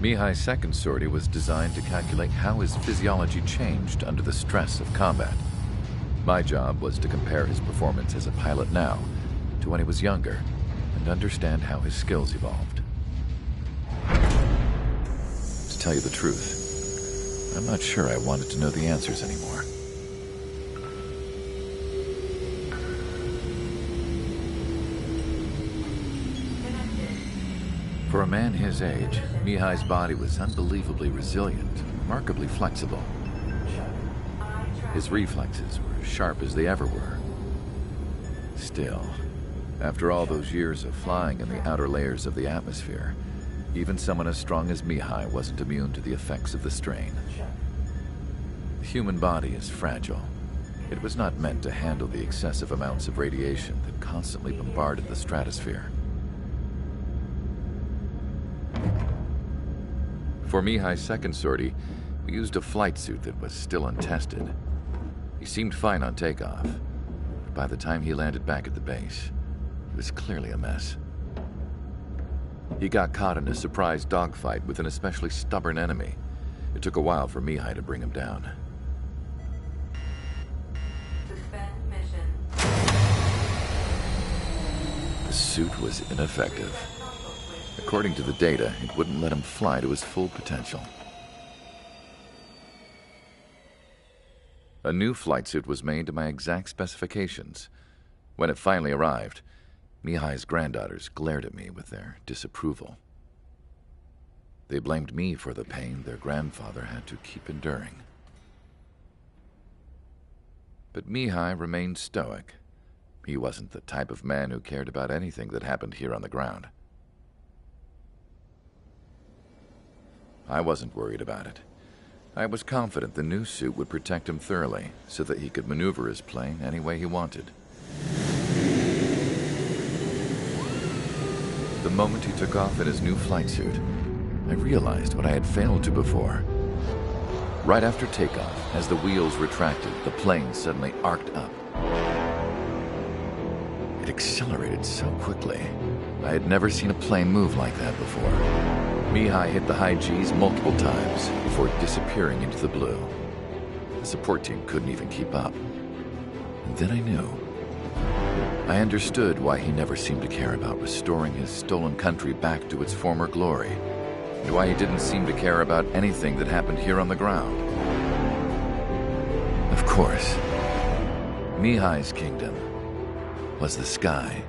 Mihai's second sortie was designed to calculate how his physiology changed under the stress of combat. My job was to compare his performance as a pilot now to when he was younger and understand how his skills evolved. To tell you the truth, I'm not sure I wanted to know the answers anymore. For a man his age, Mihai's body was unbelievably resilient, remarkably flexible. His reflexes were as sharp as they ever were. Still, after all those years of flying in the outer layers of the atmosphere, even someone as strong as Mihai wasn't immune to the effects of the strain. The human body is fragile. It was not meant to handle the excessive amounts of radiation that constantly bombarded the stratosphere. For Mihai's second sortie, we used a flight suit that was still untested. He seemed fine on takeoff, but by the time he landed back at the base, he was clearly a mess. He got caught in a surprise dogfight with an especially stubborn enemy. It took a while for Mihai to bring him down. Suspend mission. The suit was ineffective. According to the data, it wouldn't let him fly to his full potential. A new flight suit was made to my exact specifications. When it finally arrived, Mihai's granddaughters glared at me with their disapproval. They blamed me for the pain their grandfather had to keep enduring. But Mihai remained stoic. He wasn't the type of man who cared about anything that happened here on the ground. I wasn't worried about it. I was confident the new suit would protect him thoroughly, so that he could maneuver his plane any way he wanted. The moment he took off in his new flight suit, I realized what I had failed to before. Right after takeoff, as the wheels retracted, the plane suddenly arced up. It accelerated so quickly. I had never seen a plane move like that before. Mihai hit the high G's multiple times before disappearing into the blue. The support team couldn't even keep up. And then I knew. I understood why he never seemed to care about restoring his stolen country back to its former glory, and why he didn't seem to care about anything that happened here on the ground. Of course, Mihai's kingdom was the sky.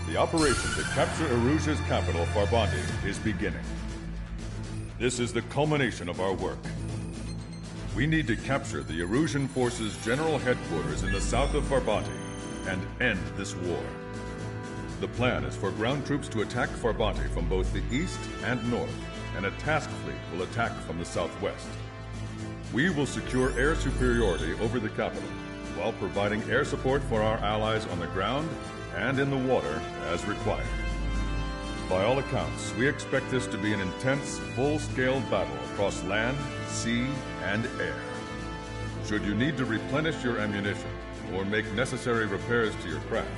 The operation to capture Erusia's capital, Farbanti, is beginning. This is the culmination of our work. We need to capture the Erusian forces' general headquarters in the south of Farbanti and end this war. The plan is for ground troops to attack Farbanti from both the east and north, and a task fleet will attack from the southwest. We will secure air superiority over the capital, while providing air support for our allies on the ground and in the water as required. By all accounts, we expect this to be an intense, full-scale battle across land, sea, and air. Should you need to replenish your ammunition or make necessary repairs to your craft,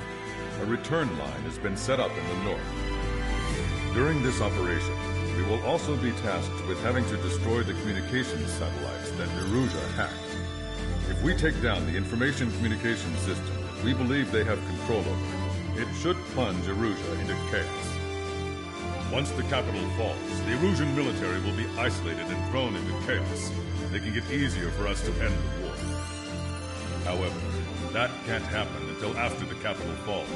a return line has been set up in the north. During this operation, we will also be tasked with having to destroy the communications satellites that Erusia hacked. If we take down the information communication system that we believe they have control over, it should plunge Erusia into chaos. Once the capital falls, the Erusian military will be isolated and thrown into chaos, making it easier for us to end the war. However, that can't happen until after the capital falls,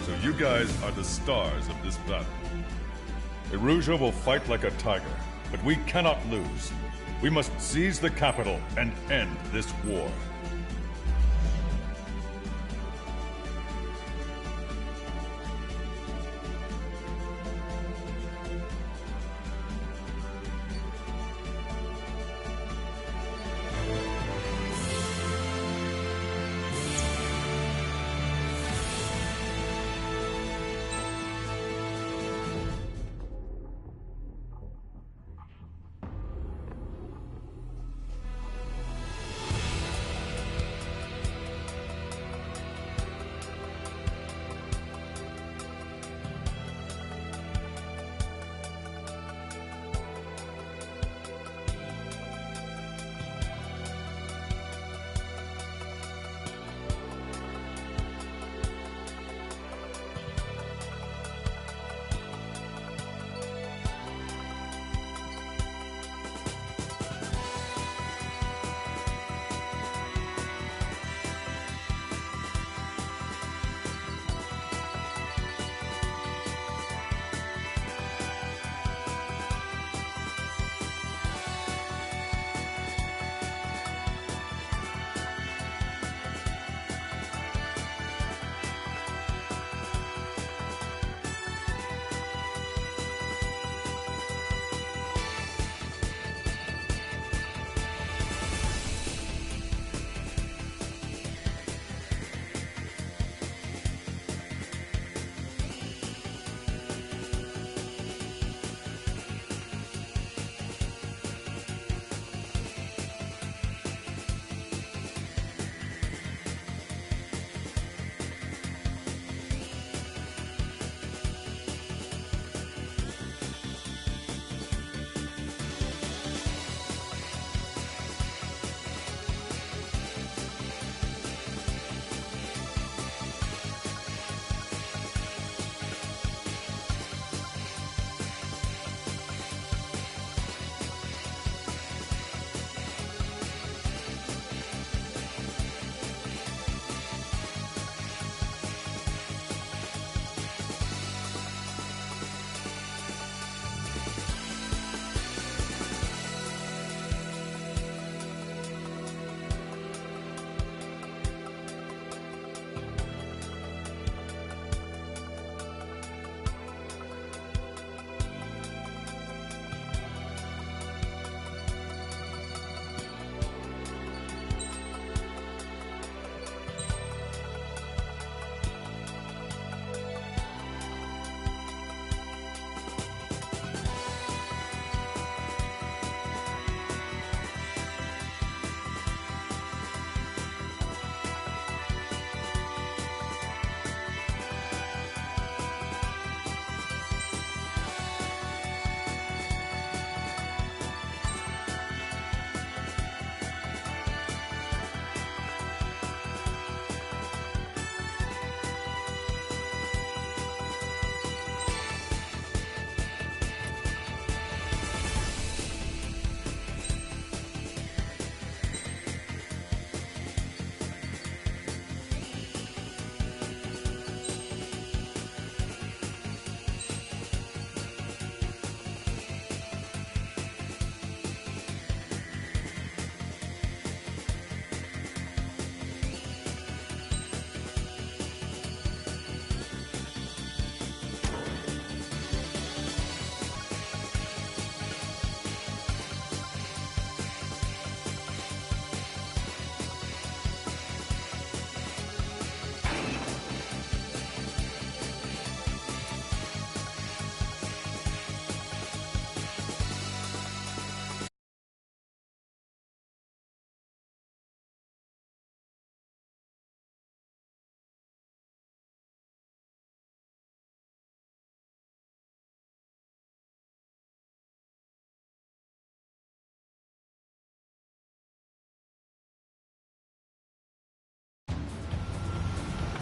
so you guys are the stars of this battle. Erusia will fight like a tiger, but we cannot lose. We must seize the capital and end this war.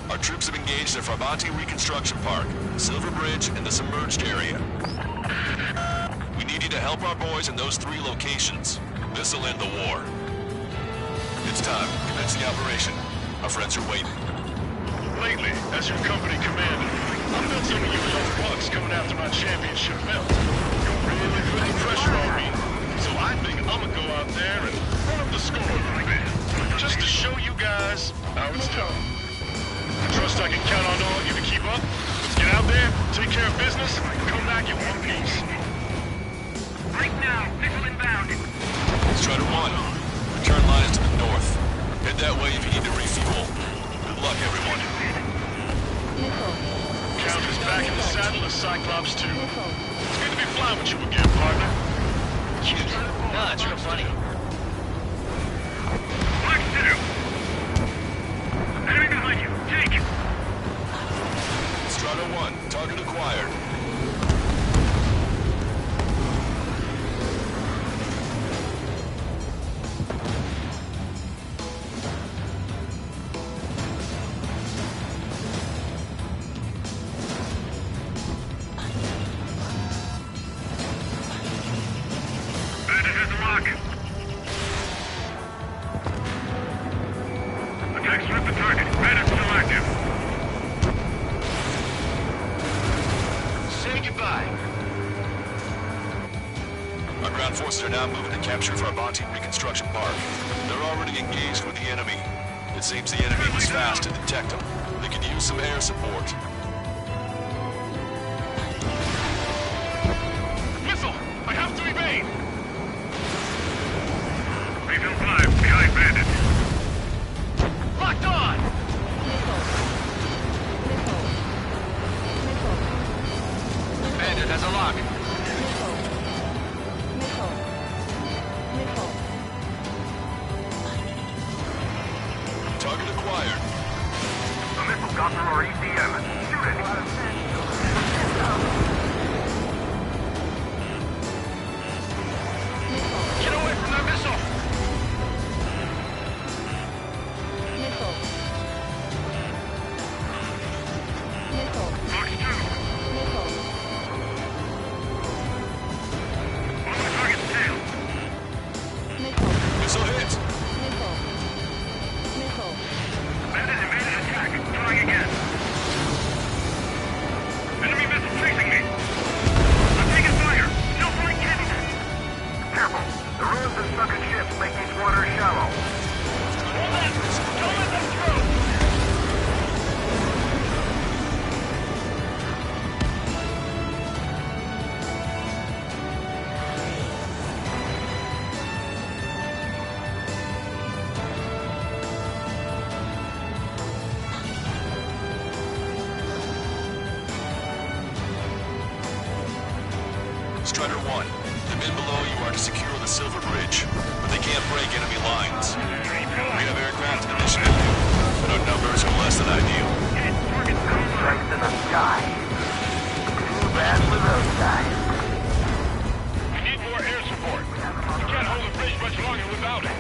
Our troops have engaged at Farbanti Reconstruction Park, Silver Bridge, and the submerged area. We need you to help our boys in those 3 locations. This'll end the war. It's time. Commence the operation. Our friends are waiting. Lately, as your company commander, I felt some of you young bucks coming after my championship belt. You're really putting pressure on me. So I think I'm gonna go out there and run up the score a little bit. Just to show you guys how it's done. I trust I can count on all of you to keep up. Let's get out there, take care of business, and come back in one piece. Right now, missile inbound. Strider 1, return line is to the north. Head that way if you need to refuel. Good luck, everyone. Count is back in the saddle as Cyclops 2. It's good to be flying with you again, partner. Cute. No, it's real funny. Black 2! Enemy behind you. Take! Strider 1, target acquired. Forces are now moving to capture Farbanti Reconstruction Park. They're already engaged with the enemy. It seems the enemy was fast to detect them. They could use some air support. Missile! I have to evade! Region 5, behind Bandit. Locked on! Bandit has a lock. Target acquired. A missile got through our ECM. Shoot it! Get away from that missile! Fox 2! On the target's tail! Missile hit. Bandit evaded attack. Trying again. Enemy missile chasing me. I'm taking fire. No flight candidate. Careful. The ruins of sunken ships make these waters shallow. Hold that. Don't let them through. Strider 1, the men below you are to secure the Silver Bridge, but they can't break enemy lines. We have aircraft initiative, but our numbers are less than ideal. Strikes in the sky. Too bad for those guys. We need more air support. We can't hold the bridge much longer without it.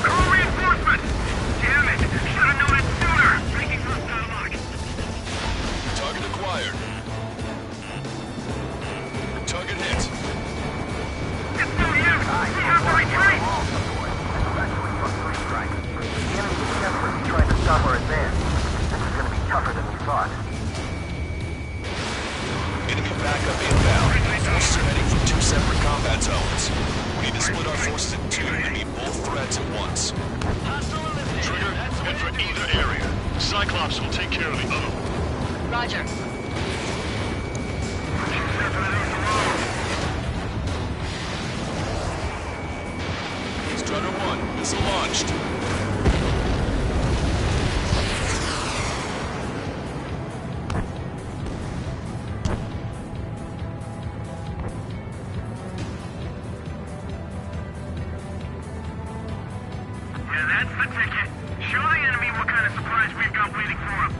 Call reinforcements! Damn it! Should have known it sooner! Breaking hostile lock. Target acquired. Target hit. It's no use! We have to retreat! The enemy's desperately trying to stop our advance. This is going to be tougher than we thought. Enemy backup inbound. Forces are heading from 2 separate combat zones. We need to split our forces in 2 to meet both threats at once. Trigger, head for either area. Cyclops will take care of the other one. Roger. Strider 1, missile launched. Yeah, that's the ticket. Show the enemy what kind of surprise we've got waiting for him.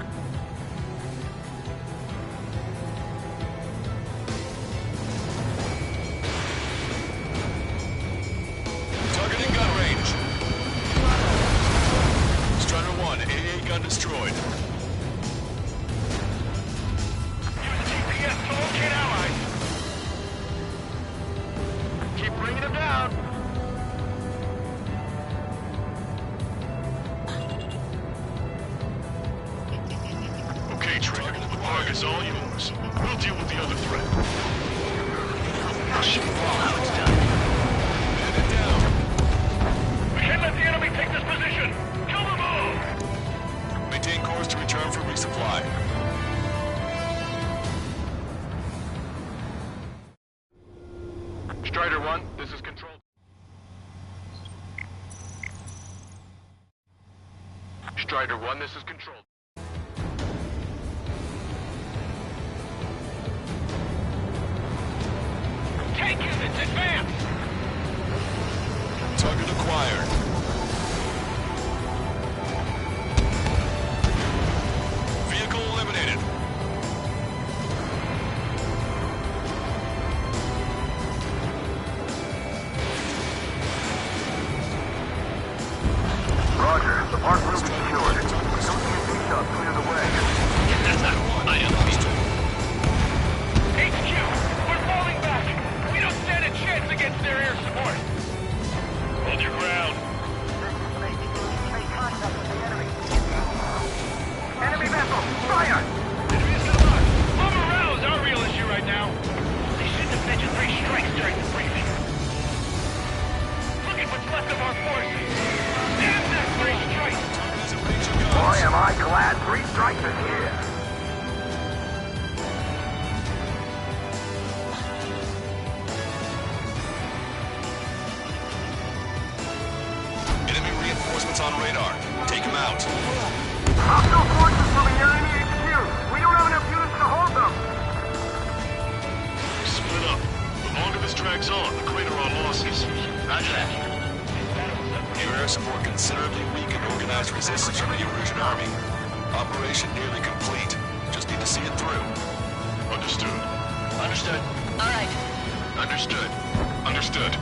deal with the other threat. Shit, Fallout's done. Man it down. We can't let the enemy take this position. Kill them all. Maintain course to return for resupply. Strider 1, this is Control. Strider 1, this is Control. Tank units, advance! Target acquired. Vehicle eliminated. Roger. The park will be secured. Don't see a shot clear the way. I am HQ, we're falling back! We don't stand a chance against their air support! Hold your ground. Make contact with the enemy. Enemy vessel! Fire! Enemies to the left! Bomb around is our real issue right now! They shouldn't have mentioned 3 strikes during the briefing. Look at what's left of our forces! Damn that 3 strikes! Target is in range of guns. Boy, am I glad 3 strikes is here. Enemy reinforcements on radar. Take them out. Hostile forces moving near enemy HQ. We don't have enough units to hold them. Split up. The longer this drags on, the greater our losses. Roger that. Your air support considerably weakened organized resistance from the Erusian army. Operation nearly complete. Just need to see it through. Understood. Understood. All right. Understood. Understood.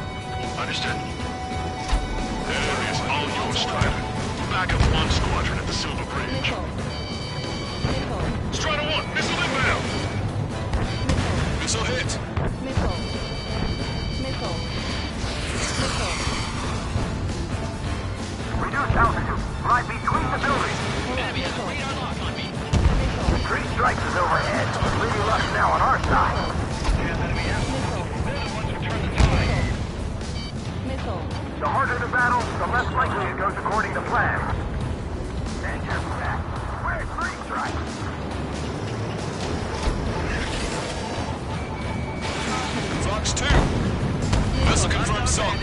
Understood. There is all yours, Strider. Back up 1 squadron at the Silver Bridge. Strider 1, missile inbound! Missile hit. Reduce altitude. Fly between the buildings. Enemy has a radar lock on me. 3 strikes is overhead. Lady Luck's now on our side. They're the ones who turn the tide. The harder the battle, the less likely it goes according to plan. And you're back. Where's 3 strikes? Fox 2. Vessel confirmed sunk.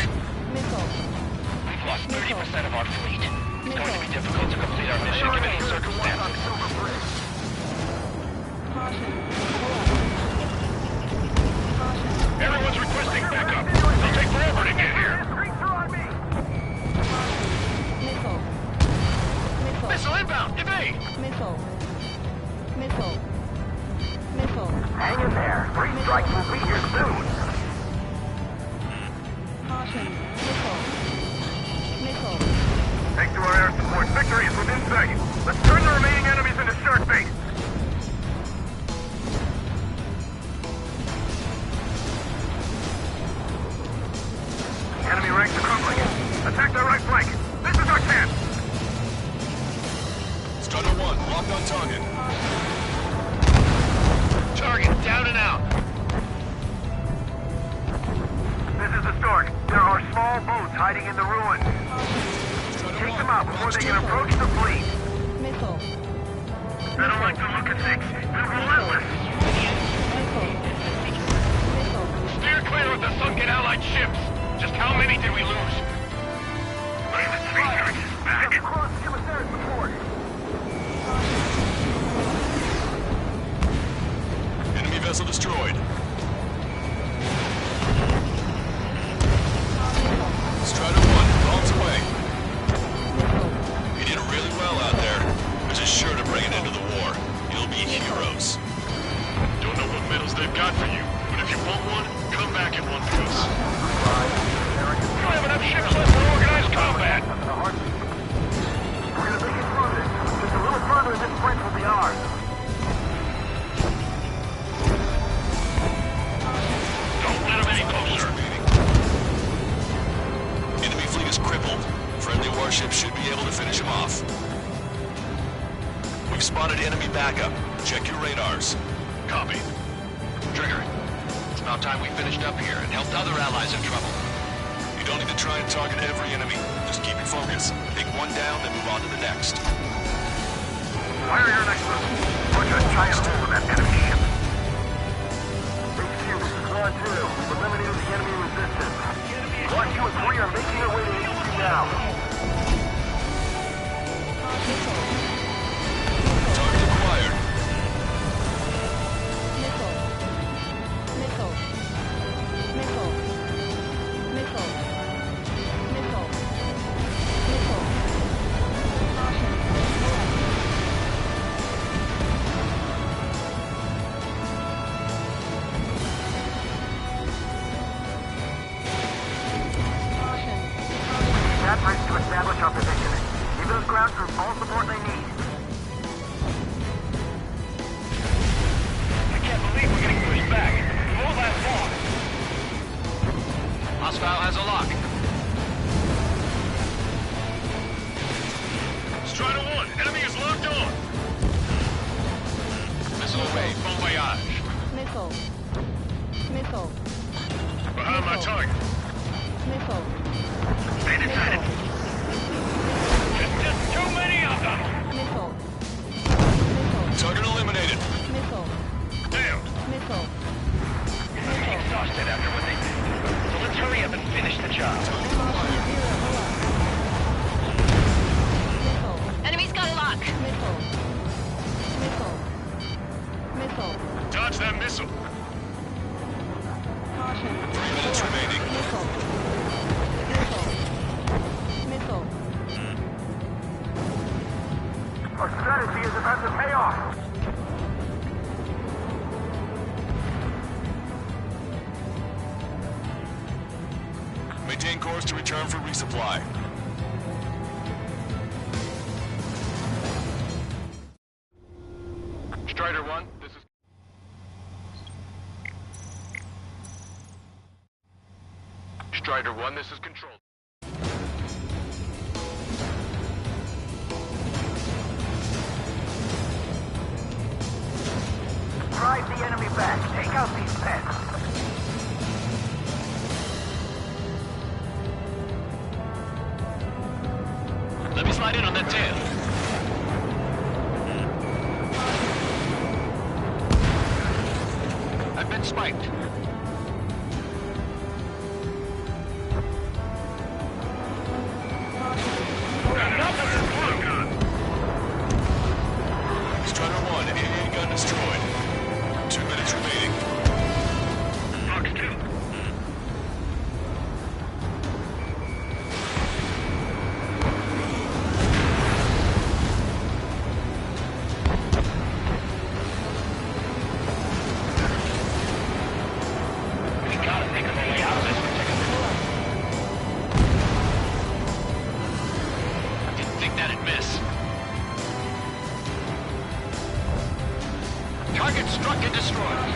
We've lost 30% of our fleet. It's going to be difficult to complete our mission given the circumstances. Everyone's requesting backup. It'll take forever to get here. Missile inbound! Evade! Hang in there. 3 strikes will be here soon. Thanks to our air support, victory is within sight. Let's turn the remaining enemies into shark bait. Enemy ranks are crumbling. Attack their right flank. This is our chance. Strider 1, locked on target. Target down and out. This is the Stork. There are small boats hiding in the ruins. Strider Take 1, them out before Fox they 2. can approach the fleet. I don't like the look of things. They're relentless. Steer clear of the sunken Allied ships. Just how many did we lose? Raven 3 strikes is back. Get close. Give us air support. Enemy vessel destroyed. Strider 1, bombs away. You did really well out there. Which is sure to bring an end to the war. You'll be heroes. Don't know what medals they've got for you, but if you want one, come back and one for us. We don't have enough ships left for organized combat. We're gonna make it through this. Just a little further and this sprint will be ours. Don't let them any closer. Enemy fleet is crippled. Friendly warships should be able to finish them off. We've spotted enemy backup. Check your radars. Copy. About time we finished up here and helped other allies in trouble. You don't need to try and target every enemy. Just keep your focus. Take one down, then move on to the next. Fire your next move. Push a giant hole in that enemy ship. HQ, this is 1-2. We've eliminated the enemy resistance. 1, 2, and 3 are making their way to HQ now. Target acquired. That's ready to establish our positioning. Give those ground troops all support they need. I can't believe we're getting pushed back. It won't last long. Hostile has a lock. Strider 1, enemy is locked on. Missile away. Bon voyage. Missile. Behind my target. Missile. Stay inside. Just too many of them. Missile. Target eliminated. Missile. Down. Missile. Exhausted after what they did. So let's hurry up and finish the job. Enemy's got a lock. Missile. Dodge that missile. 3 minutes remaining. Missile. Our strategy is about to pay off. Maintain course to return for resupply. Strider 1, this is... Strider 1, this is Control. Drive the enemy back. Take out these pets. Let me slide in on that tail. I've been spiked. Strider 1, AA gun destroyed. 2 minutes remaining. Fox 2. We gotta think of a way out of this predicament. Didn't think that'd miss. Target struck and destroyed.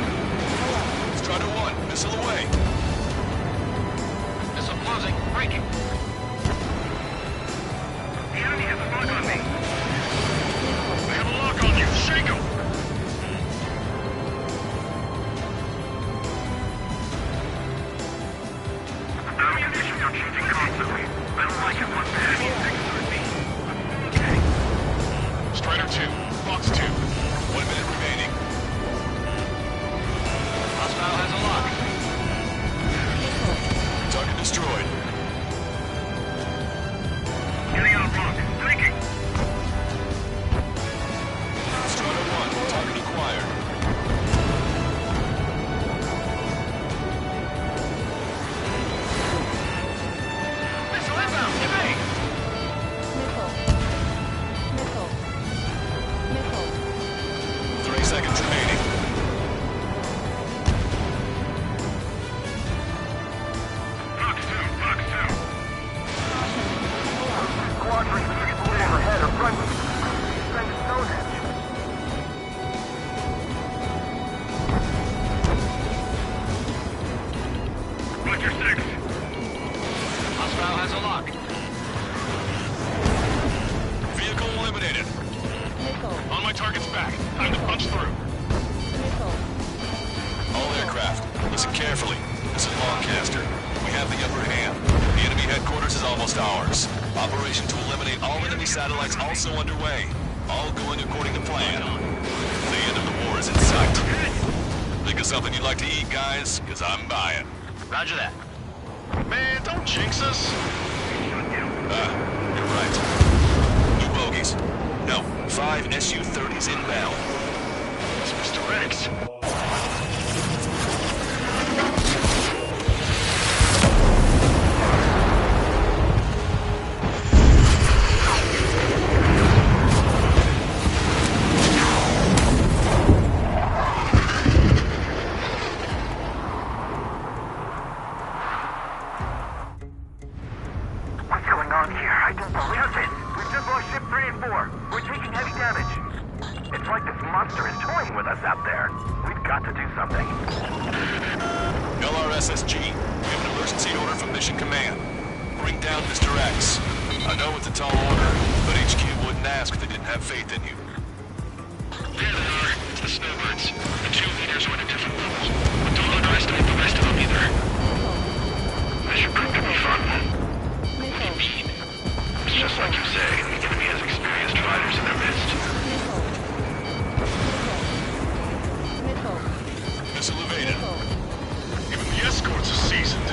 Strider 1, missile away. Missile closing, breaking. The enemy has a lock on me. They have a lock on you. Shake 'em. Ammunition are changing constantly. I don't like it when the enemy thinks through me. Okay. Strider 2, Fox 2. 1 minute remaining. Hostile has a lock. Target destroyed. Listen carefully. This is Lancaster. We have the upper hand. The enemy headquarters is almost ours. Operation to eliminate all enemy satellites also underway. All going according to plan. The end of the war is in sight. Think of something you'd like to eat, guys? Because I'm buying. Roger that. Man, don't jinx us. You're right. New bogies. No, 5 Su-30s inbound. It's Mr. X. What's going on here? I don't believe it. We've just lost ship 3 and 4. We're taking heavy damage. It's like this monster is toying with us out there. We've got to do something. LRSSG, we have an emergency order from Mission Command. Bring down Mr. X. I know it's a tall order, but HQ wouldn't ask if they didn't have faith in you. There they are. It's the snowbirds. The 2 leaders were at a different level. But don't underestimate the rest of them either. This should prove to be fun. What do you mean? It's just like you say, the enemy has experienced fighters in their midst. Missile evaded. Even the escorts are seasoned.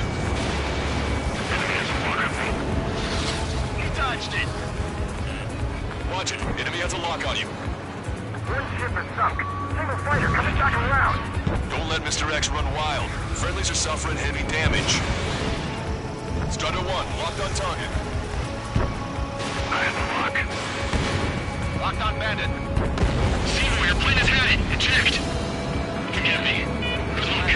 Enemy has a lock on me. He dodged it. Watch it. Enemy has a lock on you. One ship is sunk. Single fighter coming back around. Don't let Mr. X run wild. Friendlies are suffering heavy damage. Strutter 1, locked on target. I have the lock. Locked on bandit. Seymour, your plane is headed. Eject. Forgive me. Good luck.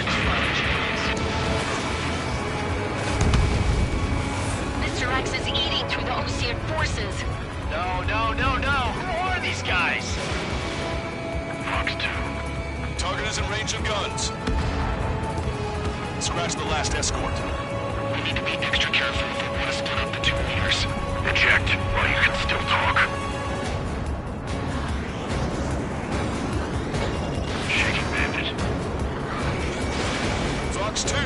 Mr. X is eating through the Osean forces. No. Who are these guys? Fox 2. Target is in range of guns. Scratch the last escort. We need to be extra careful if we want to split up the 2 leaders. Eject while you can still talk. Shaking bandit. Fox 2. The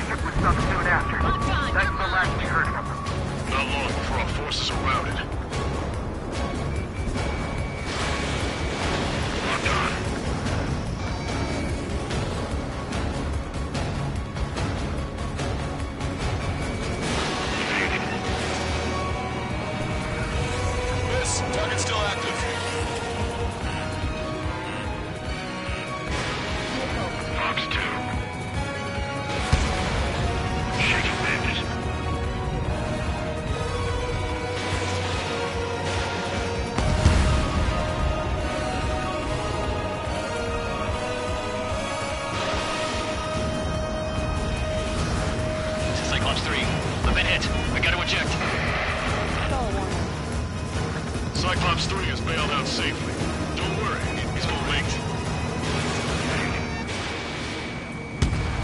ship was sunk soon after. That's the last we heard from them. Not long before our forces are routed. Locked on. Evading. Miss, target still active. Fox 2. Shaking bandit. Cyclops 3, I've been hit. I gotta eject. Cyclops 3 is bailed out safely. Don't worry, he's gonna make it.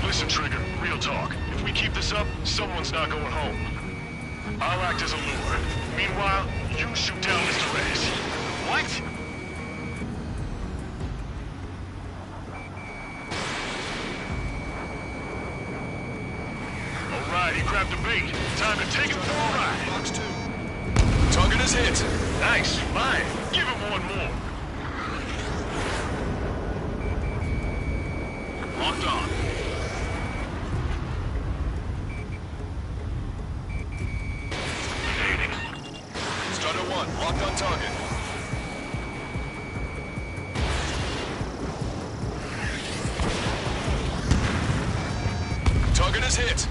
Listen, Trigger, real talk. If we keep this up, someone's not going home. I'll act as a lure. Meanwhile, you shoot down Mr. X. What? All right, he grabbed a bait. Time to take him for a ride. Fox 2. Target is hit. Nice, fine. Give him one more. Locked on. Evading. Strutter 1, locked on target. Target is hit.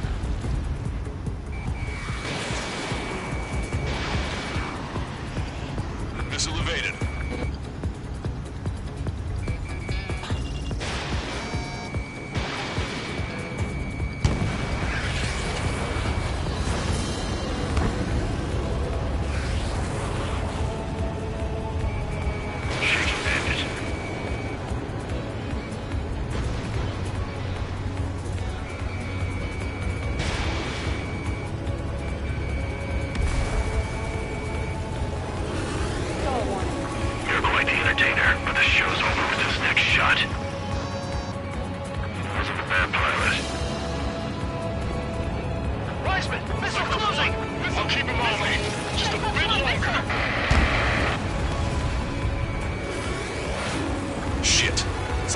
Missile evaded. Shaking bandit.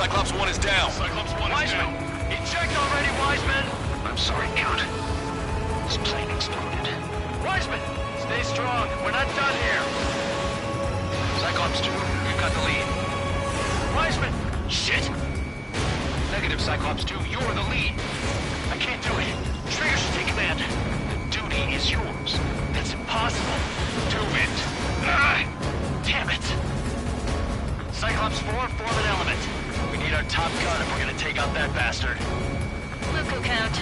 Cyclops 1 is down. Cyclops 1 is Wiseman! down. Eject already, Wiseman! I'm sorry, Count. This plane exploded. Wiseman! Stay strong. We're not done here. Cyclops 2, you've got the lead. Wiseman! Shit! Negative, Cyclops 2. You're the lead. I can't do it. Trigger should take command. The duty is yours. That's impossible. Do it. Ah, damn it. Cyclops 4, form an element. We need our top gun if we're gonna take out that bastard. We'll go count.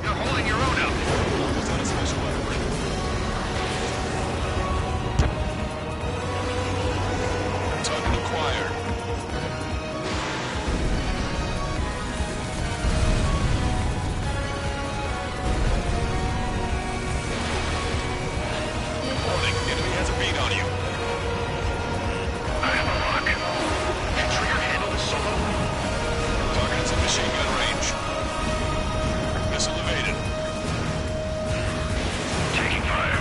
You're holding your own up. Target acquired. Warning, enemy has a beat on you. I have a lock. Can Trigger handle this solo? Target is in machine gun range. Missile evaded. Taking fire.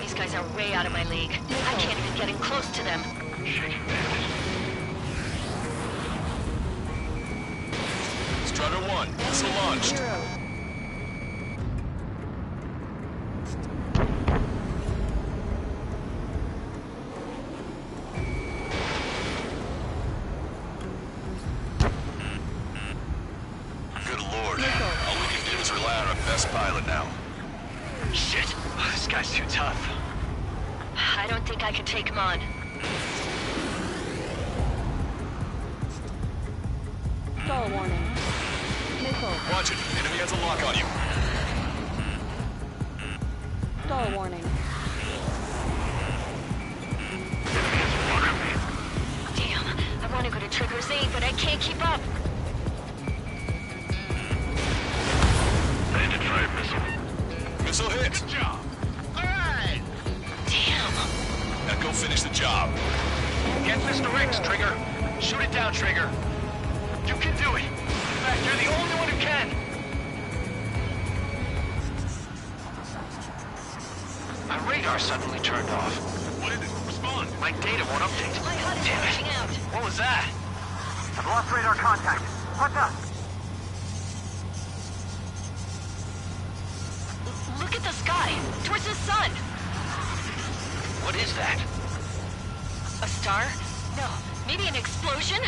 These guys are way out of my league. I can't even get in close to them. Shaking bandit. Strutter 1, missile launched. Good lord. All we can do is rely on our best pilot now. Shit. This guy's too tough. I don't think I can take him on. Stall warning. Missile. Watch it. Enemy has a lock on you. Stall warning. Damn, I want to go to Trigger's aid, but I can't keep up. Bandit 5 missile. Missile hit. Good job. Alright! Damn. Now go finish the job. Get Mr. X, Trigger. Shoot it down, Trigger. You can do it. In fact, you're the only one who can. My radar suddenly turned off. What is it? Respond. My data won't update. My HUD's Damn crashing it. out. What was that? I've lost radar contact. What's up? Look at the sky. Towards the sun. What is that? A star? No. Maybe an explosion?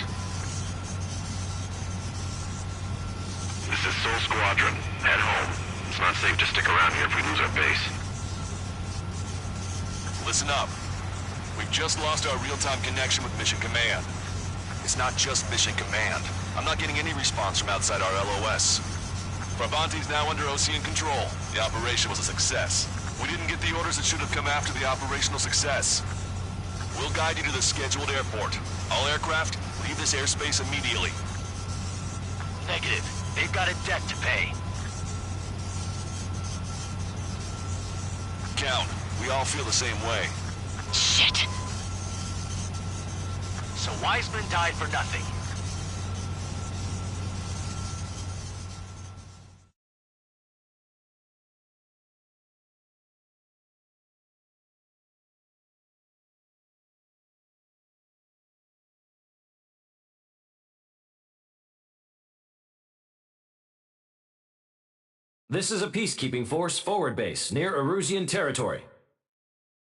This is Soul Squadron. Head home. It's not safe to stick around here if we lose our base. Listen up. We've just lost our real-time connection with Mission Command. It's not just Mission Command. I'm not getting any response from outside our LOS. Brabante's now under Ocean control. The operation was a success. We didn't get the orders that should have come after the operational success. We'll guide you to the scheduled airport. All aircraft, leave this airspace immediately. Negative. They've got a debt to pay. Count, we all feel the same way. Shit. So Wiseman died for nothing. This is a peacekeeping force forward base near Erusian territory.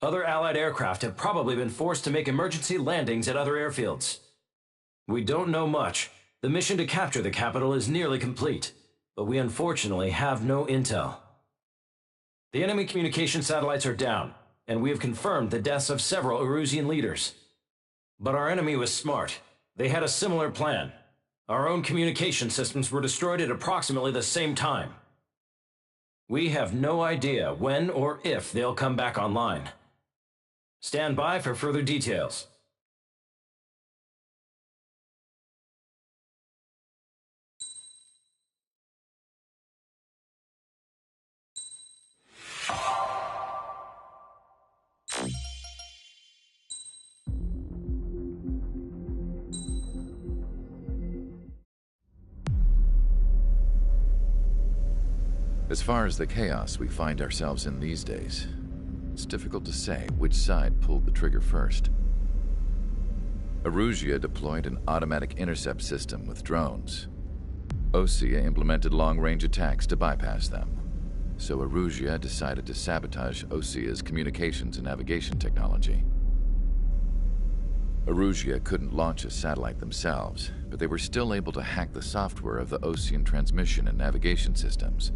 Other Allied aircraft have probably been forced to make emergency landings at other airfields. We don't know much. The mission to capture the capital is nearly complete, but we unfortunately have no intel. The enemy communication satellites are down, and we have confirmed the deaths of several Erusian leaders. But our enemy was smart. They had a similar plan. Our own communication systems were destroyed at approximately the same time. We have no idea when or if they'll come back online. Stand by for further details. As far as the chaos we find ourselves in these days, it's difficult to say which side pulled the trigger first. Erusia deployed an automatic intercept system with drones. Osea implemented long-range attacks to bypass them. So Erusia decided to sabotage Osea's communications and navigation technology. Erusia couldn't launch a satellite themselves, but they were still able to hack the software of the Osean transmission and navigation systems.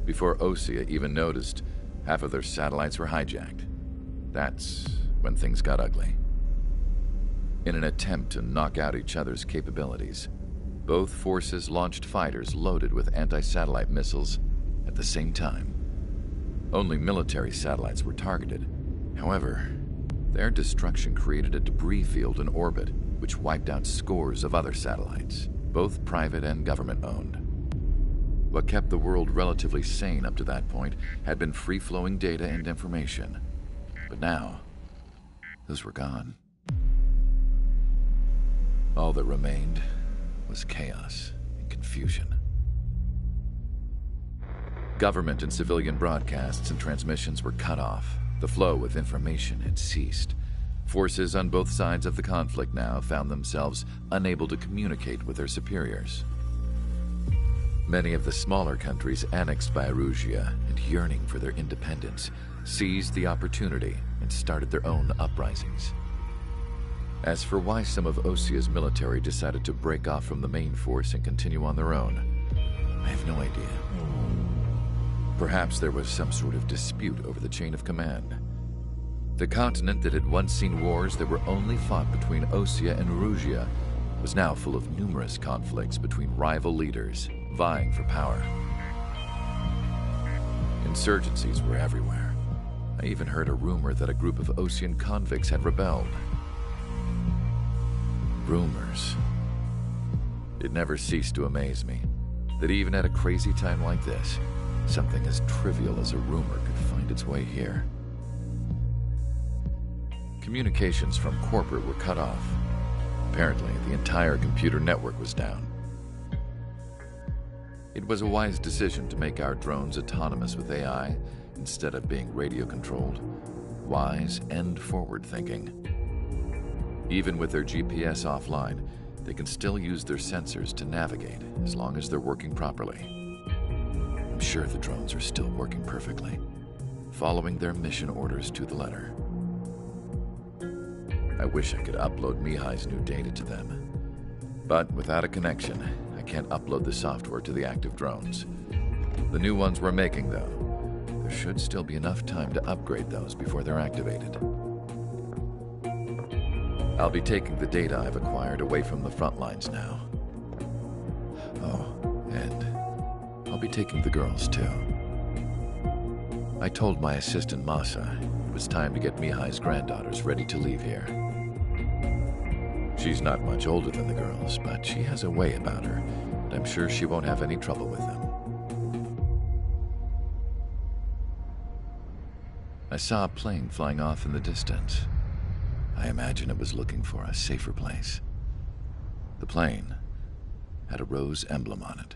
Before Osea even noticed, half of their satellites were hijacked. That's when things got ugly. In an attempt to knock out each other's capabilities, both forces launched fighters loaded with anti-satellite missiles at the same time. Only military satellites were targeted. However, their destruction created a debris field in orbit, which wiped out scores of other satellites, both private and government-owned. What kept the world relatively sane up to that point had been free-flowing data and information. But now, those were gone. All that remained was chaos and confusion. Government and civilian broadcasts and transmissions were cut off. The flow of information had ceased. Forces on both sides of the conflict now found themselves unable to communicate with their superiors. Many of the smaller countries annexed by Erusia and yearning for their independence seized the opportunity and started their own uprisings. As for why some of Osea's military decided to break off from the main force and continue on their own, I have no idea. Perhaps there was some sort of dispute over the chain of command. The continent that had once seen wars that were only fought between Osea and Erusia was now full of numerous conflicts between rival leaders vying for power. Insurgencies were everywhere. I even heard a rumor that a group of Osean convicts had rebelled. Rumors. It never ceased to amaze me that even at a crazy time like this, something as trivial as a rumor could find its way here. Communications from corporate were cut off. Apparently, the entire computer network was down. It was a wise decision to make our drones autonomous with AI instead of being radio-controlled. Wise and forward-thinking. Even with their GPS offline, they can still use their sensors to navigate as long as they're working properly. I'm sure the drones are still working perfectly, following their mission orders to the letter. I wish I could upload Mihai's new data to them. But without a connection, I can't upload the software to the active drones. The new ones we're making, though, there should still be enough time to upgrade those before they're activated. I'll be taking the data I've acquired away from the front lines now. Oh, and I'll be taking the girls, too. I told my assistant Masa it was time to get Mihai's granddaughters ready to leave here. She's not much older than the girls, but she has a way about her, and I'm sure she won't have any trouble with them. I saw a plane flying off in the distance. I imagine it was looking for a safer place. The plane had a rose emblem on it.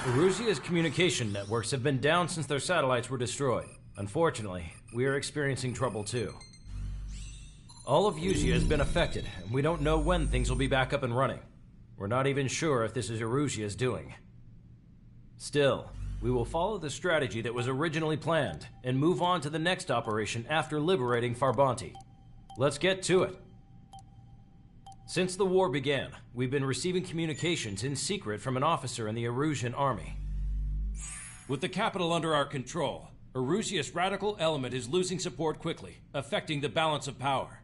Erusia's communication networks have been down since their satellites were destroyed. Unfortunately, we are experiencing trouble too. All of Erusia has been affected, and we don't know when things will be back up and running. We're not even sure if this is Erusia's doing. Still, we will follow the strategy that was originally planned, and move on to the next operation after liberating Farbanti. Let's get to it. Since the war began, we've been receiving communications in secret from an officer in the Erusian army. With the capital under our control, Erusia's radical element is losing support quickly, affecting the balance of power.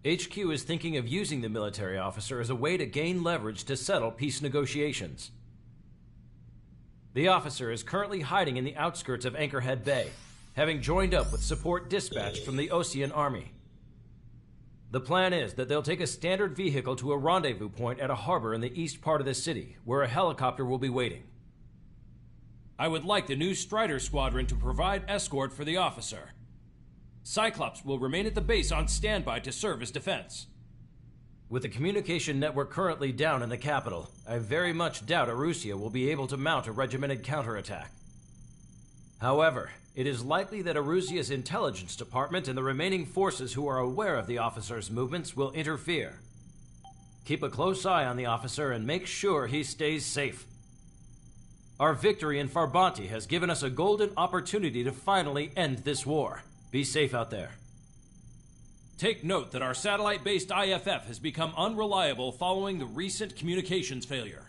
HQ is thinking of using the military officer as a way to gain leverage to settle peace negotiations. The officer is currently hiding in the outskirts of Anchorhead Bay, having joined up with support dispatched from the Osean army. The plan is that they'll take a standard vehicle to a rendezvous point at a harbor in the east part of the city, where a helicopter will be waiting. I would like the new Strider Squadron to provide escort for the officer. Cyclops will remain at the base on standby to serve as defense. With the communication network currently down in the capital, I very much doubt Erusia will be able to mount a regimented counterattack. However, it is likely that Erusia's intelligence department and the remaining forces who are aware of the officer's movements will interfere. Keep a close eye on the officer and make sure he stays safe. Our victory in Farbanti has given us a golden opportunity to finally end this war. Be safe out there. Take note that our satellite-based IFF has become unreliable following the recent communications failure.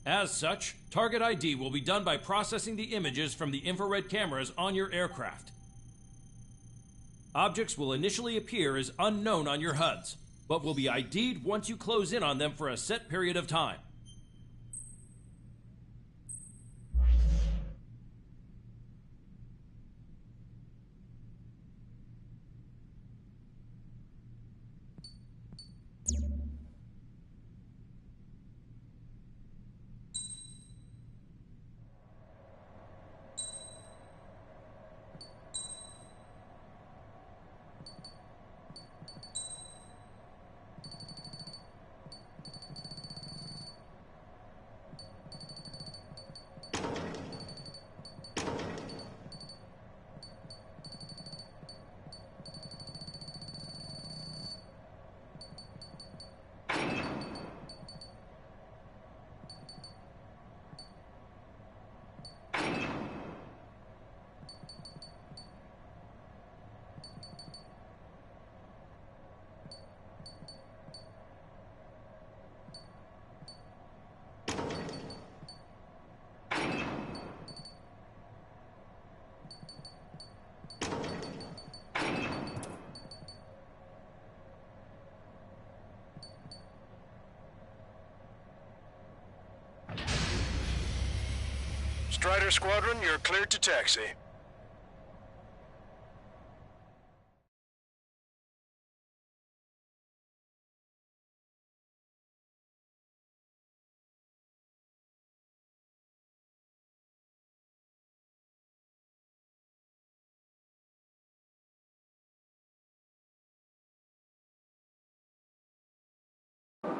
As such, target ID will be done by processing the images from the infrared cameras on your aircraft. Objects will initially appear as unknown on your HUDs, but will be ID'd once you close in on them for a set period of time. Strider Squadron, you're cleared to taxi.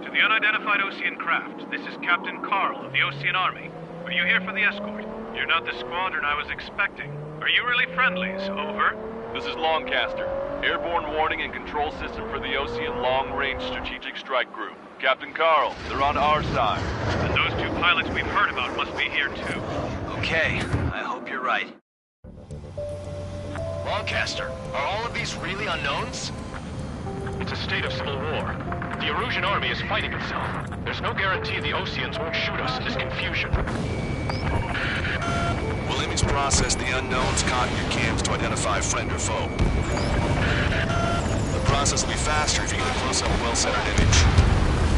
To the unidentified Ocean craft, this is Captain Carl of the Ocean Army. Are you here for the escort? You're not the squadron I was expecting. Are you really friendlies? Over. This is Longcaster. Airborne warning and control system for the Ocean Long-Range Strategic Strike Group. Captain Carl, they're on our side. And those two pilots we've heard about must be here too. Okay, I hope you're right. Longcaster, are all of these really unknowns? It's a state of civil war. The Erusian army is fighting itself. There's no guarantee the Oceans won't shoot us in this confusion. We'll image process the unknowns caught in your cams to identify friend or foe. The process will be faster if you get a close-up, well-centered image.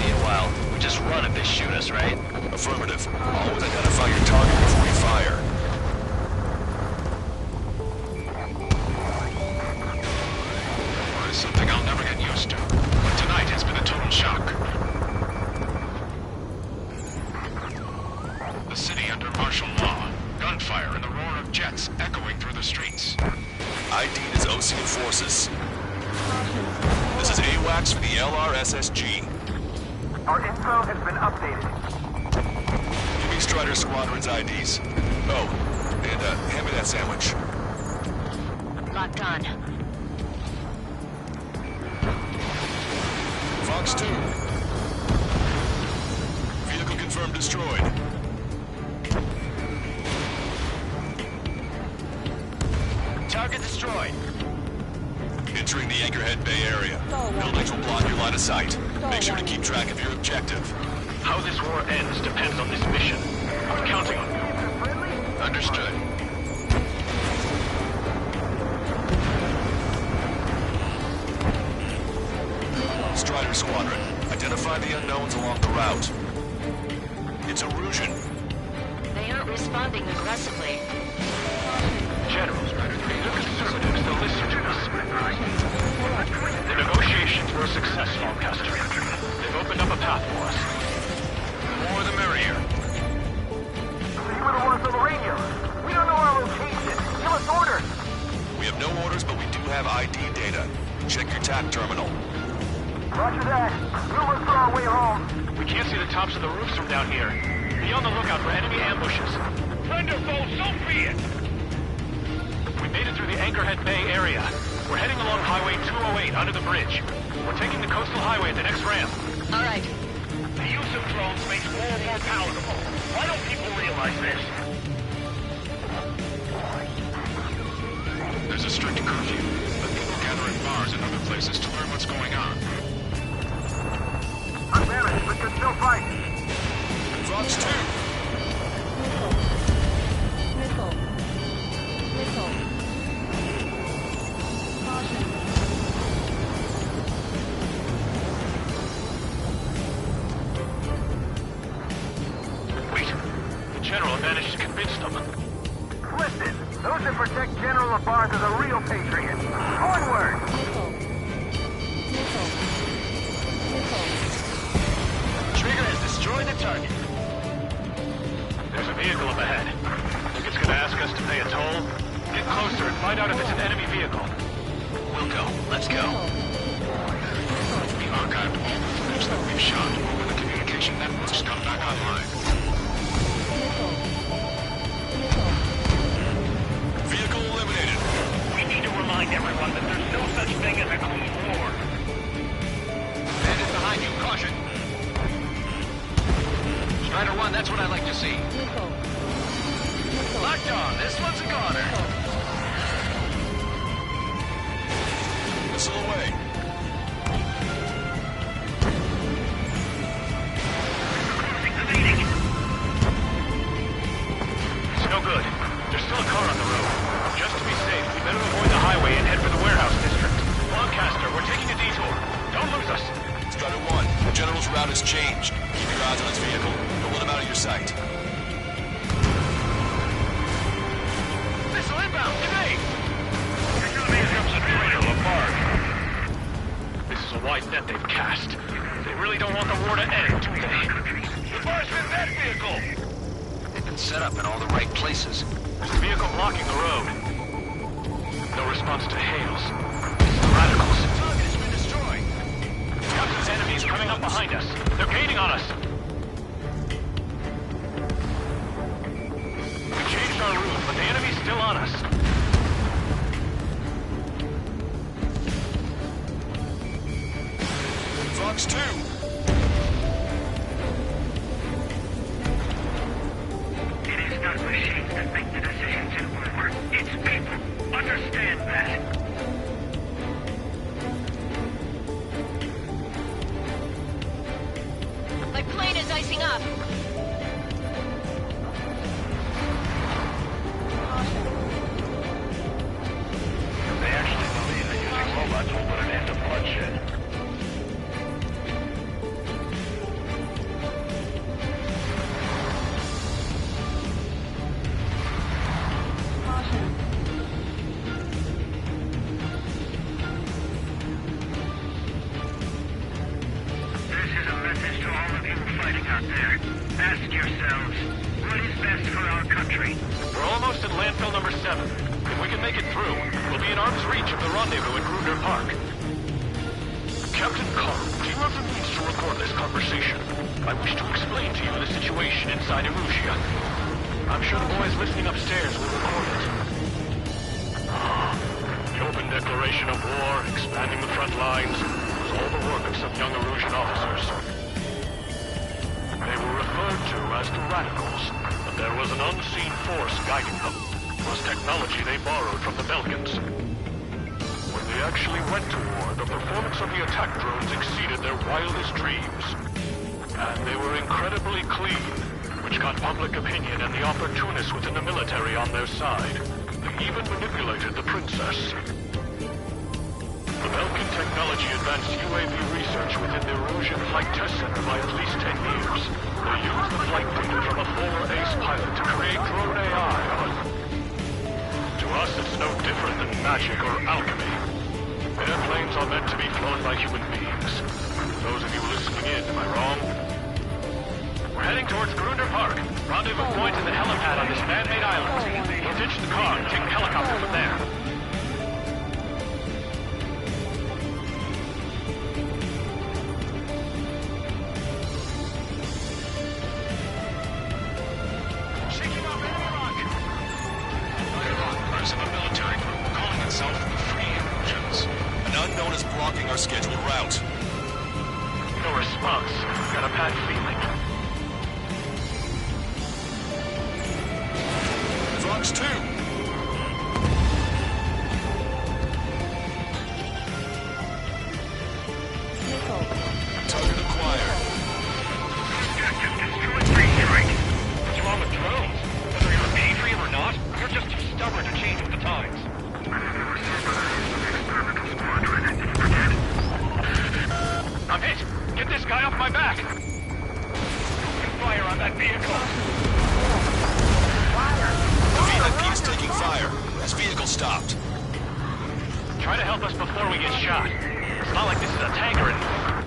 Meanwhile, we just run if they shoot us, right? Affirmative. Always identify your target before you fire. It's something I'll never get used to. But tonight has been a total shock. The city under martial law. Gunfire and the roar of jets echoing through the streets. ID'd as Ocean forces. This is AWACS for the LRSSG. Our info has been updated. Give me Strider Squadron's IDs. Oh, and hand me that sandwich. Locked on. Fox 2. Vehicle confirmed destroyed. Target destroyed. Entering the Anchorhead Bay area. Buildings will block your line of sight. Make sure to keep track of your objective. How this war ends depends on this mission. I'm counting on you. Understood. Strider Squadron, identify the unknowns along the route. It's Erusian. They aren't responding aggressively. Generals, the conservatives, they'll listen to us. The negotiations were a success, Longcaster. They've opened up a path for us. The more the merrier. have ID data. Check your TAC terminal. Roger that. We'll look for our way home. We can't see the tops of the roofs from down here. Be on the lookout for enemy ambushes. Friend or foe, so be it! We made it through the Anchorhead Bay area. We're heading along Highway 208 under the bridge. We're taking the coastal highway at the next ramp. All right. The use of drones makes war more palatable. Why don't people realize this? There's a strict curfew, but people gather in bars and other places to learn what's going on. I'm damaged, but can still fight. Fox 2! Missile. Missile. Caution. Wait. The General managed to convince them. Listen, those that protect General LaBarge are the real patriots. Onward! Missile. Missile. Missile. Trigger has destroyed the target. There's a vehicle up ahead. Think it's gonna ask us to pay a toll? Get closer and find out if it's an enemy vehicle. We'll go. Let's go. We archived all the footage that we've shot when the communication networks come back online. Vehicle eliminated. We need to remind everyone that there's no such thing as a clean war. Bandit behind you. Caution. Strider 1, that's what I like to see. Missile. Missile. Locked on. This one's a goner. Missile away. It's no good. There's still a car on the road. Just to be safe, we better avoid the highway and head for the warehouse district. Lancaster, we're taking a detour. Don't lose us. Strider 1, the General's route has changed. Keep your eyes on his vehicle. Don't let him out of your sight. Missile inbound. Evade. This is a wide net they've cast. They really don't want the war to end, do they? LaBarge in that vehicle! They've been set up in all the right places. There's a vehicle blocking the road. No response to hails. It's the radicals. The target has been destroyed. Captain's enemies coming up behind us. They're gaining on us. We changed our route, but the enemy's still on us. Fox 2! It is not machines that make the decisions in war. It's people. Understand that. My plane is icing up. They actually believe that using robots will put an end to bloodshed. This is a message to all of you fighting out there. Ask yourselves, what is best for our country? We're almost at landfill number 7. If we can make it through, we'll be in arm's reach of the rendezvous at Gruner Park. Captain Carl, do you have the means to record this conversation? I wish to explain to you the situation inside Erusia. I'm sure the boys listening upstairs will record it. The open declaration of war, expanding the front lines, was all the work of some young Erusian officers. They were referred to as the Radicals, but there was an unseen force guiding them. It was technology they borrowed from the Belgians. When they actually went to war, the performance of the attack drones exceeded their wildest dreams. And they were incredibly clean, which got public opinion and the opportunists within the military on their side. They even manipulated the princess. The Belgian technology advanced UAV research within the Erusian Flight Test Center by at least 10 years. They used the flight data from a former ace pilot to create drone AI. To us, it's no different than magic or alchemy. Airplanes are meant to be flown by human beings. Those of you listening in, am I wrong? We're heading towards Gruner Park. Rendezvous point in the helipad on this man-made island. We'll ditch the car and take the helicopter from there. bad feeling. Fox 2! Missile. Target acquired. What's wrong with drones? Whether you're a patriot or not, you're just too stubborn to change with the times. I'm hit! Get this guy off my back! Open fire on that vehicle! The VIP is taking fire. His vehicle stopped. Try to help us before we get shot. It's not like this is a tanker anymore.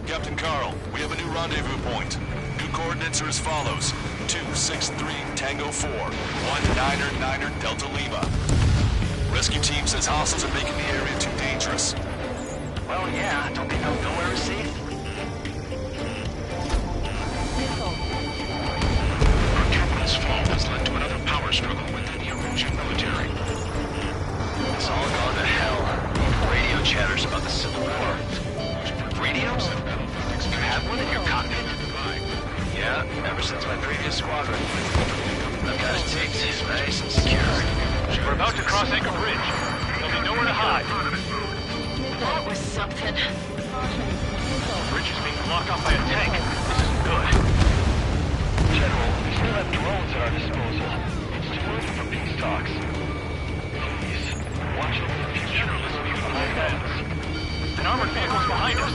Captain Carl, we have a new rendezvous point. New coordinates are as follows. 263 Tango 4, 199er Delta Lima. Rescue team says hostiles are making the area too dangerous. Well, yeah, don't they know nowhere is safe? Missile. Our capital's fall has led to another power struggle within the Erusian military. It's all gone to hell. Radio chatters about the Civil War. Radios? You have one in your cockpit? Yeah, ever since my previous squadron. I've got it taped, nice and secure. We're about to cross Anchor Bridge. There'll be nowhere to hide. That was something. The bridge is being blocked off by a tank. This isn't good. General, we still have drones at our disposal. It's too early for peace talks. Please, watch over the future. General, this will be behind us. An armored vehicle's behind us.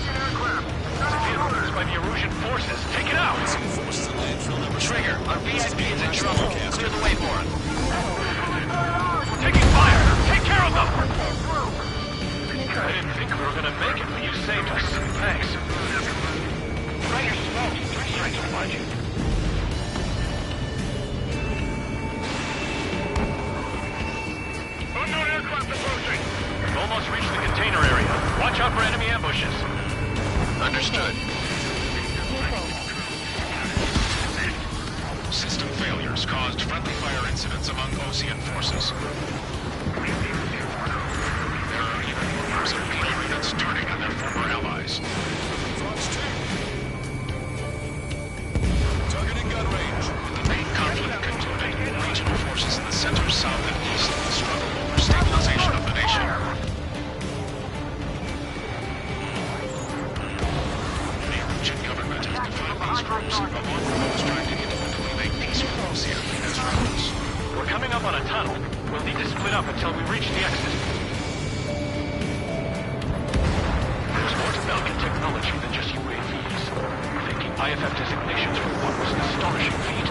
It's a vehicle used by the Erusian forces. Take it out! Trigger, our VIP is in trouble. Clear the way for it. We're taking fire! Take care of them! I didn't think we were gonna make it, but you saved us. Thanks. Right your smoke. 3 strikes will find you. Unknown aircraft approaching! We've almost reached the container area. Watch out for enemy ambushes. Understood. System failures caused friendly fire incidents among Osean forces. There are even rumors of patriots turning on their former allies. Fox 2. Targeting gun range. With the main conflict concluding, regional forces in the center, south, and east will struggle over stabilization of the nation. The Erusian government has defined these groups among those trying to independently make peace with Osean as rebels. We're coming up on a tunnel. We'll need to split up until we reach the exit. There's more to Belgian technology than just UAVs. Thinking IFF designations for one was an astonishing feat.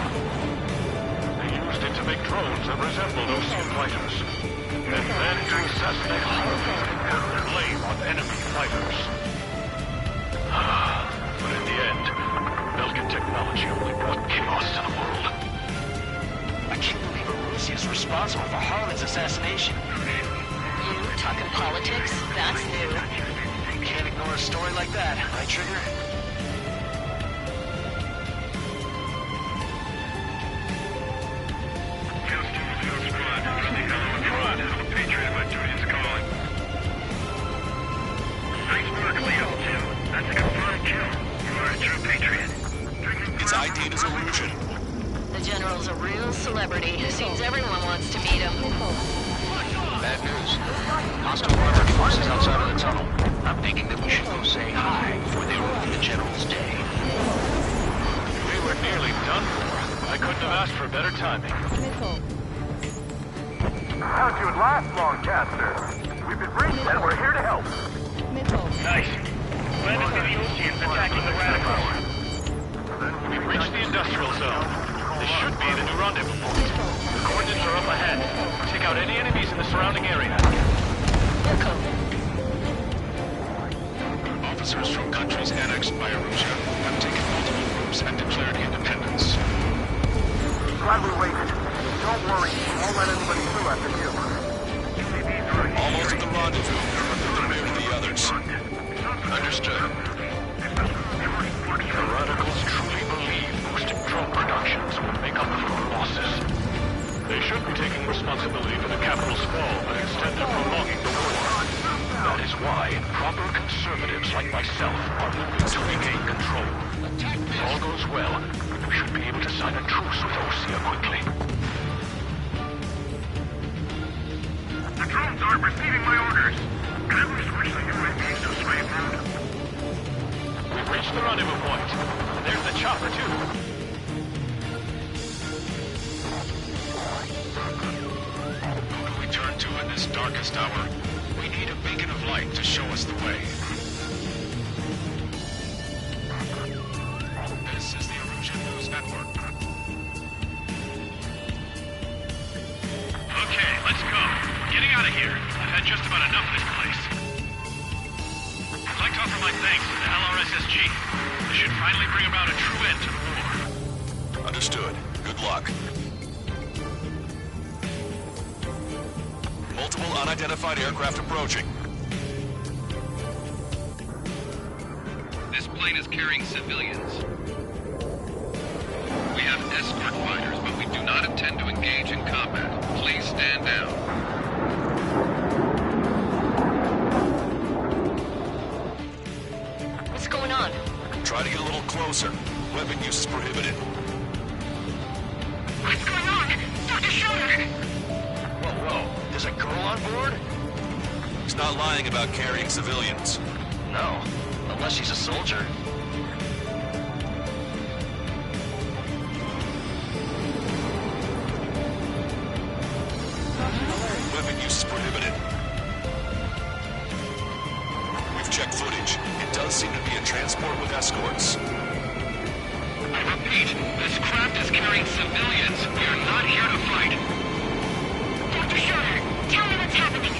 They used it to make drones that resembled Osean fighters. And then to assassinate Harvey and blame on enemy fighters. But in the end, Belgian technology only brought chaos to the world. I can't believe Erusia is responsible for Harlan's assassination. You talking politics? That's new. Can't ignore a story like that, right, Trigger? It's ID'd as Erusian. The General's a real celebrity. Seems everyone wants to meet him. Bad news. Hostile armored forces outside of the tunnel. I'm thinking that we should go say hi before they ruin the General's day. We were nearly done for. I couldn't have asked for better timing. Missile. How'd you last, Longcaster? We've been briefed and we're here to help. Missile. Nice. Glad to see the Oseans attacking the radicals. We've reached the industrial zone. This should be the new rendezvous point. The coordinates are up ahead. Take out any enemies in the surrounding area. Officers from countries annexed by Erusia have taken multiple groups and declared independence. Glad we waited. Don't worry, we won't let anybody through after you. Almost at the rendezvous. Prepare to the others. Understood. The radicals truly believe boosting drone productions will make up for the losses. They should be taking responsibility for the capital's fall and extended prolonging the war. That is why proper conservatives like myself are moving to regain control. well, we should be able to sign a truce with Osea quickly. The drones aren't receiving my orders. Can we switch the UAVs to slave mode? We've reached the rendezvous point. There's the chopper, too. Who can we turn to in this darkest hour? We need a beacon of light to show us the way. This is the Erusian News Network. Okay, let's go. We're getting out of here. I've had just about enough of this place. I'd like to offer my thanks to the LRSSG. This should finally bring about a true end to the war. Understood. Good luck. Multiple unidentified aircraft approaching. This plane is carrying civilians. We have escort fighters, but we do not intend to engage in combat. Please stand down. What's going on? Try to get a little closer. Weapon use is prohibited. What's going on? Dr. Schroeder! Whoa. There's a girl on board? He's not lying about carrying civilians. No. Unless she's a soldier. Weapon use is prohibited. We've checked footage. It does seem to be a transport with escorts. I repeat, this craft is carrying civilians. We are not here to fight. Dr. Schroeder, tell me what's happening.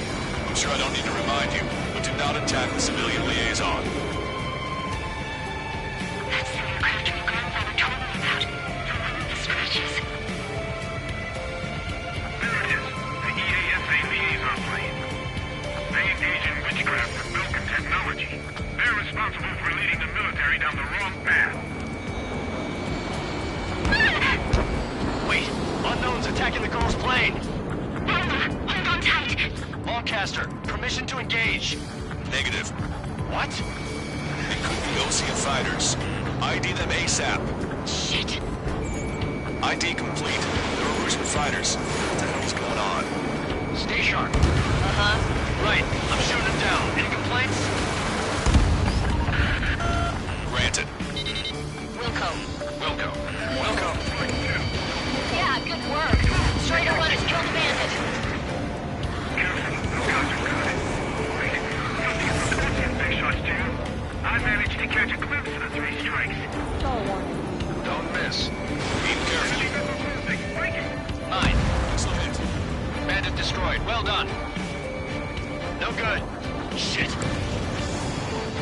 I'm sure I don't need to remind you, but do not attack the civilian liaison. That's the aircraft your grandfather told me about. The one with the scratches. There it is. The EASA liaison plane. They engage in witchcraft with Vulcan technology. They're responsible for leading the military down the wrong path. Wait. Unknown's attacking the girl's plane. Hold on tight. Longcaster, permission to engage. Negative. What? It could be Osean fighters. ID them ASAP. Shit. ID complete. They're Erusian fighters. What the hell's going on? Stay sharp. Uh-huh. Right. I'm shooting them down. Any complaints? Granted. Wilco. Wilco. Wilco. Yeah, good work. Straight to run his killed bandit. I managed to catch a glimpse of the three strikes. Don't miss. Aim carefully. 9. Missile hit. Bandit destroyed. Well done. No good. Shit.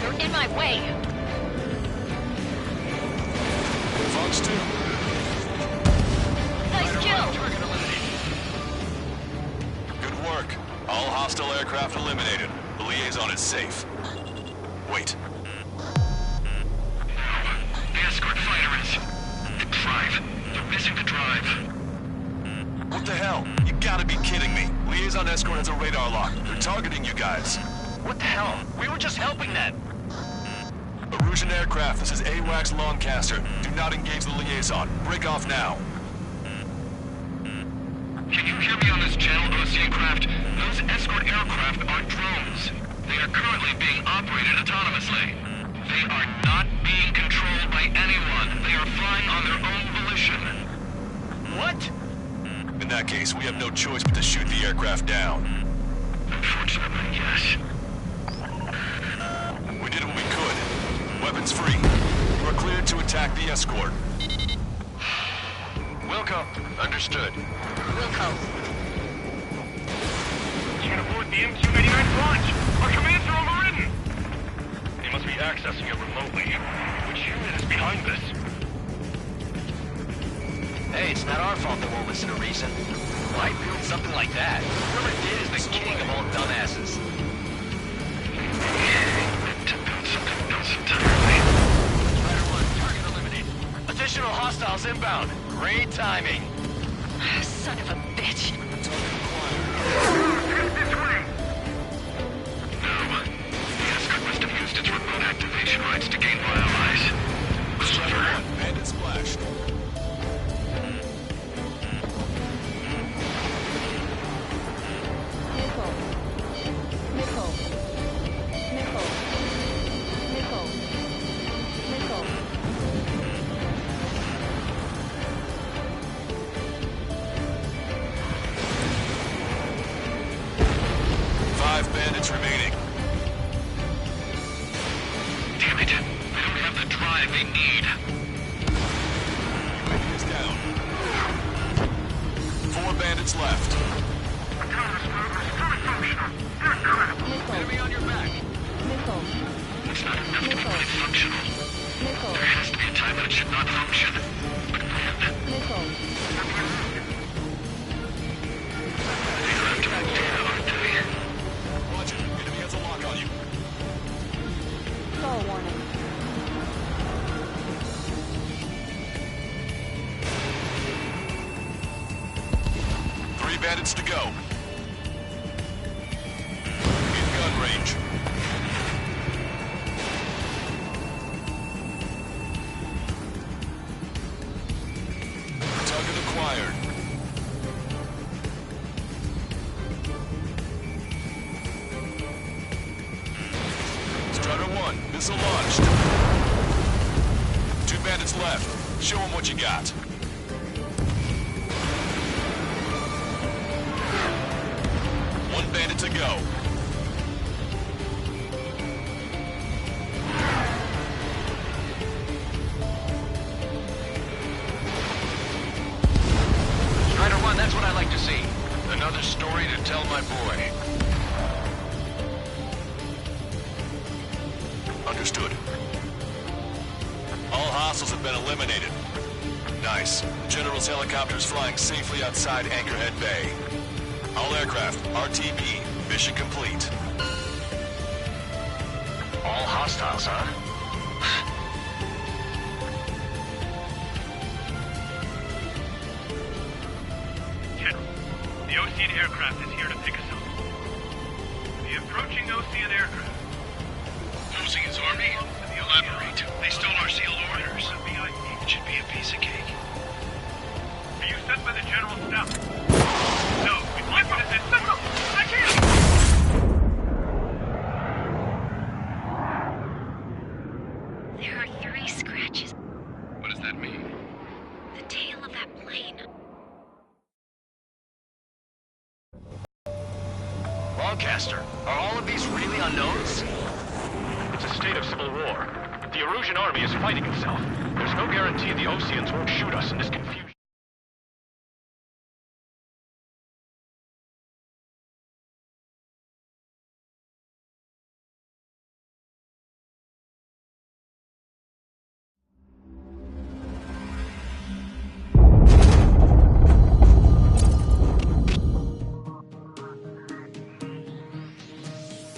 You're in my way. Fox 2. Nice kill. Target eliminated. Good work. All hostile aircraft eliminated. The liaison is safe. Wait. The escort fighter is... the drive. They're missing the drive. What the hell? You gotta be kidding me. Liaison escort has a radar lock. They're targeting you guys. What the hell? We were just helping them. Erusian aircraft, this is AWACS Longcaster. Do not engage the liaison. Break off now. Can you hear me on this channel, Osean craft? Those escort aircraft are drones. They are currently being operated autonomously. They are not being controlled by anyone. They are flying on their own volition. What? In that case, we have no choice but to shoot the aircraft down. Unfortunately, yes. We did what we could. Weapons free. You are cleared to attack the escort. Wilco. Understood. Wilco. Can't afford the MQ-89 launch. Our commands are overridden. They must be accessing it remotely. Which unit is behind this? Hey, it's not our fault they won't listen to reason. Why build something like that? Whoever did is the king of all dumbasses. To build something else entirely. Rider 1, target eliminated. Additional hostiles inbound. Great timing. Son of a bitch. This way. No. The escort must have used its remote activation rights to gain my allies. Clever. Bandit squad squads remaining. Damn it. They don't have the drive they need. UAV is down. 4 bandits left. Missile. Enemy on your back. Missile. It's not enough to Missile. make it functional. Missile. There has to be a time when it should not function. But when? Missile. They left him dead, aren't they? Roger. Enemy has a lock on you. Stall warning. Three bandits to go. In gun range. Target acquired. Strider 1, missile launched. 2 bandits left. Show them what you got. One bandit to go. Strider 1, that's what I like to see. Another story to tell my boy. Understood. All hostiles have been eliminated. Nice. The General's helicopter is flying safely outside Anchorhead Bay. All aircraft, RTB, mission complete. All hostiles, huh? General, the Ocean aircraft is here to pick us up. The approaching Ocean aircraft. Ocean's army? Elaborate. They stole our sealed orders. It should be a piece of cake. Are you sent by the General's staff? No, we might want to send Central. I can't! There are 3 scratches. What does that mean? The tail of that plane. Lancaster, are all of these really unknowns? It's a state of civil war. The Erusian army is fighting itself. There's no guarantee the Oceans won't shoot us in this confusion.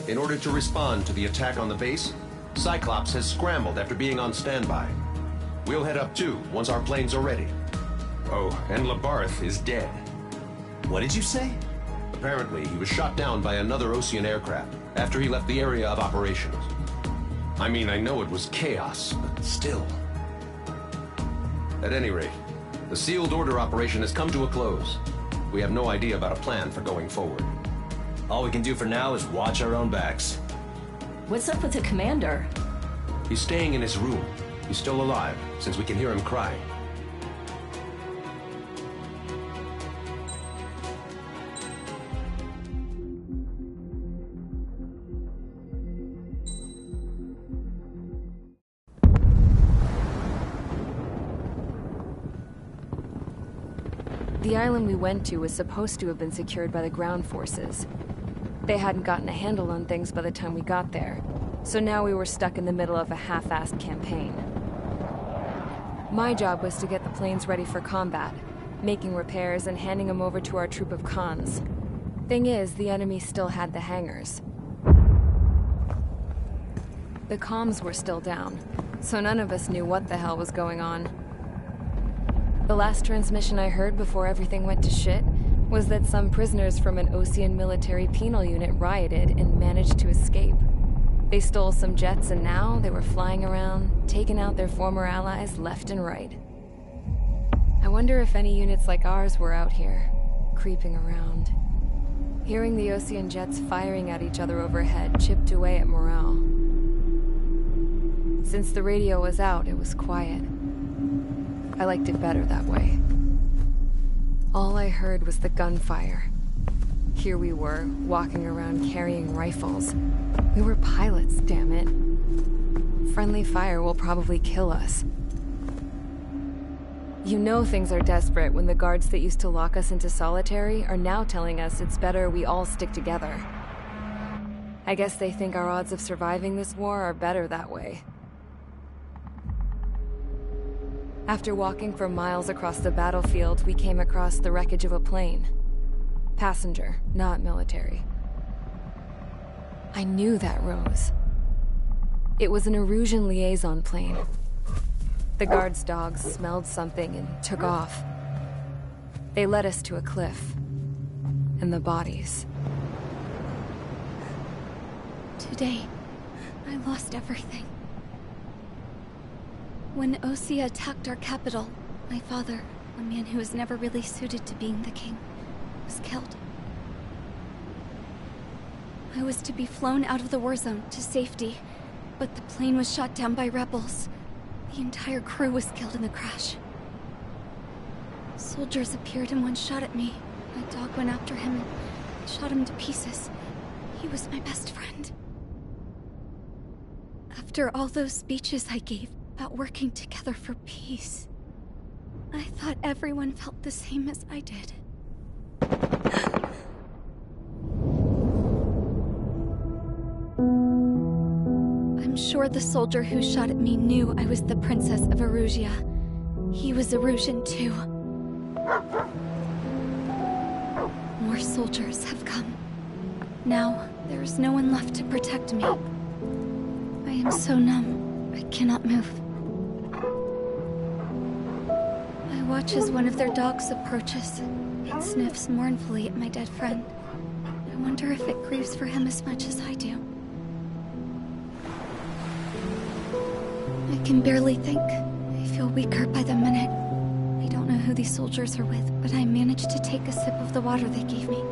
In order to respond to the attack on the base, Cyclops has scrambled after being on standby. We'll head up too, once our planes are ready. Oh, and Labarth is dead. What did you say? Apparently, he was shot down by another Ocean aircraft after he left the area of operations. I mean, I know it was chaos, but still. At any rate, the sealed order operation has come to a close. We have no idea about a plan for going forward. All we can do for now is watch our own backs. What's up with the commander? He's staying in his room. He's still alive, since we can hear him crying. The island we went to was supposed to have been secured by the ground forces. They hadn't gotten a handle on things by the time we got there, so now we were stuck in the middle of a half-assed campaign. My job was to get the planes ready for combat, making repairs and handing them over to our troop of cons. Thing is, the enemy still had the hangars. The comms were still down, so none of us knew what the hell was going on. The last transmission I heard before everything went to shit was that some prisoners from an Ocean military penal unit rioted and managed to escape. They stole some jets and now they were flying around, taking out their former allies left and right. I wonder if any units like ours were out here, creeping around. Hearing the Ocean jets firing at each other overhead chipped away at morale. Since the radio was out, it was quiet. I liked it better that way. All I heard was the gunfire. Here we were, walking around carrying rifles. We were pilots, damn it. Friendly fire will probably kill us. You know things are desperate when the guards that used to lock us into solitary are now telling us it's better we all stick together. I guess they think our odds of surviving this war are better that way. After walking for miles across the battlefield, we came across the wreckage of a plane. Passenger, not military. I knew that rose. It was an Erusian liaison plane. The guards' dogs smelled something and took off. They led us to a cliff. And the bodies. Today, I lost everything. When Osea attacked our capital, my father, a man who was never really suited to being the king, was killed. I was to be flown out of the war zone to safety, but the plane was shot down by rebels. The entire crew was killed in the crash. Soldiers appeared and one shot at me. My dog went after him and shot him to pieces. He was my best friend. After all those speeches I gave about working together for peace, I thought everyone felt the same as I did. I'm sure the soldier who shot at me knew I was the Princess of Erusia. He was Erusian too. More soldiers have come. Now, there is no one left to protect me. I am so numb, I cannot move. I watch as one of their dogs approaches. It sniffs mournfully at my dead friend. I wonder if it grieves for him as much as I do. I can barely think. I feel weaker by the minute. I don't know who these soldiers are with, but I managed to take a sip of the water they gave me.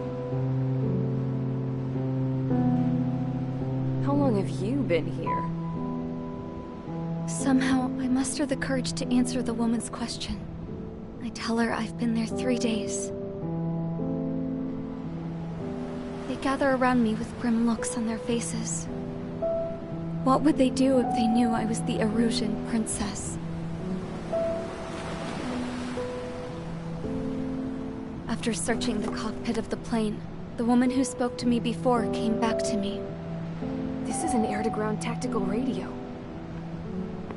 How long have you been here? Somehow, I muster the courage to answer the woman's question. I tell her I've been there 3 days. They gather around me with grim looks on their faces. What would they do if they knew I was the Erusian princess? After searching the cockpit of the plane, the woman who spoke to me before came back to me. This is an air-to-ground tactical radio.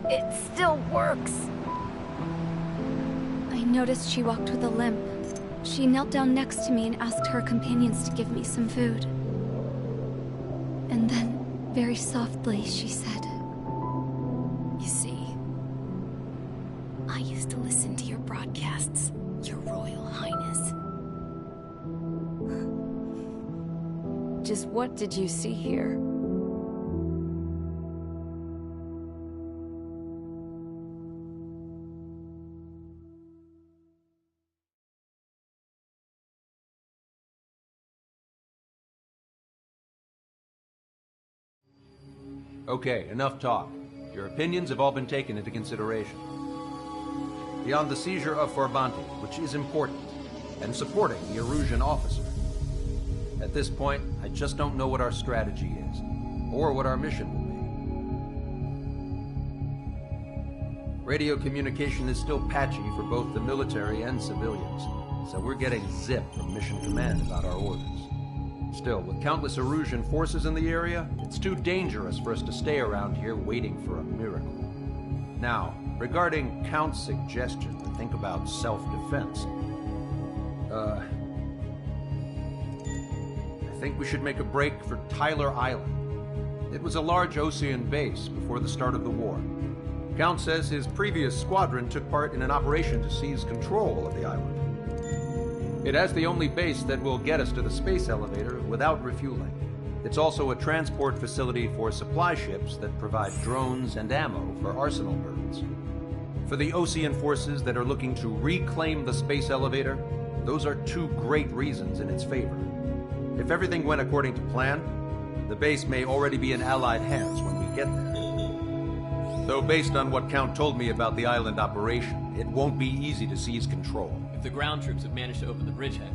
It still works! I noticed she walked with a limp. She knelt down next to me and asked her companions to give me some food. And then, very softly, she said, You see, I used to listen to your broadcasts, Your Royal Highness. Just what did you see here? Okay, enough talk. Your opinions have all been taken into consideration. Beyond the seizure of Forbanti, which is important, and supporting the Erusian officer, at this point, I just don't know what our strategy is, or what our mission will be. Radio communication is still patchy for both the military and civilians, so we're getting zip from Mission Command about our orders. Still, with countless Erusian forces in the area, it's too dangerous for us to stay around here waiting for a miracle. Now, regarding Count's suggestion to think about self-defense, I think we should make a break for Tyler Island. It was a large Osean base before the start of the war. Count says his previous squadron took part in an operation to seize control of the island. It has the only base that will get us to the space elevator without refueling. It's also a transport facility for supply ships that provide drones and ammo for arsenal birds. For the Osean forces that are looking to reclaim the space elevator, those are two great reasons in its favor. If everything went according to plan, the base may already be in Allied hands when we get there. Though based on what Count told me about the island operation, it won't be easy to seize control. If the ground troops have managed to open the bridgehead,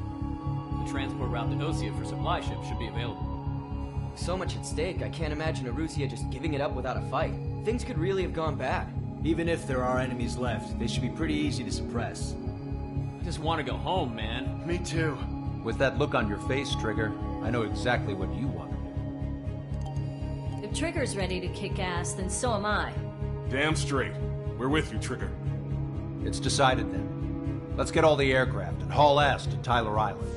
the transport route to Osea for supply ships should be available. So much at stake, I can't imagine Erusia just giving it up without a fight. Things could really have gone bad. Even if there are enemies left, they should be pretty easy to suppress. I just want to go home, man. Me too. With that look on your face, Trigger, I know exactly what you want to do. If Trigger's ready to kick ass, then so am I. Damn straight. We're with you, Trigger. It's decided then. Let's get all the aircraft and haul ass to Tyler Island.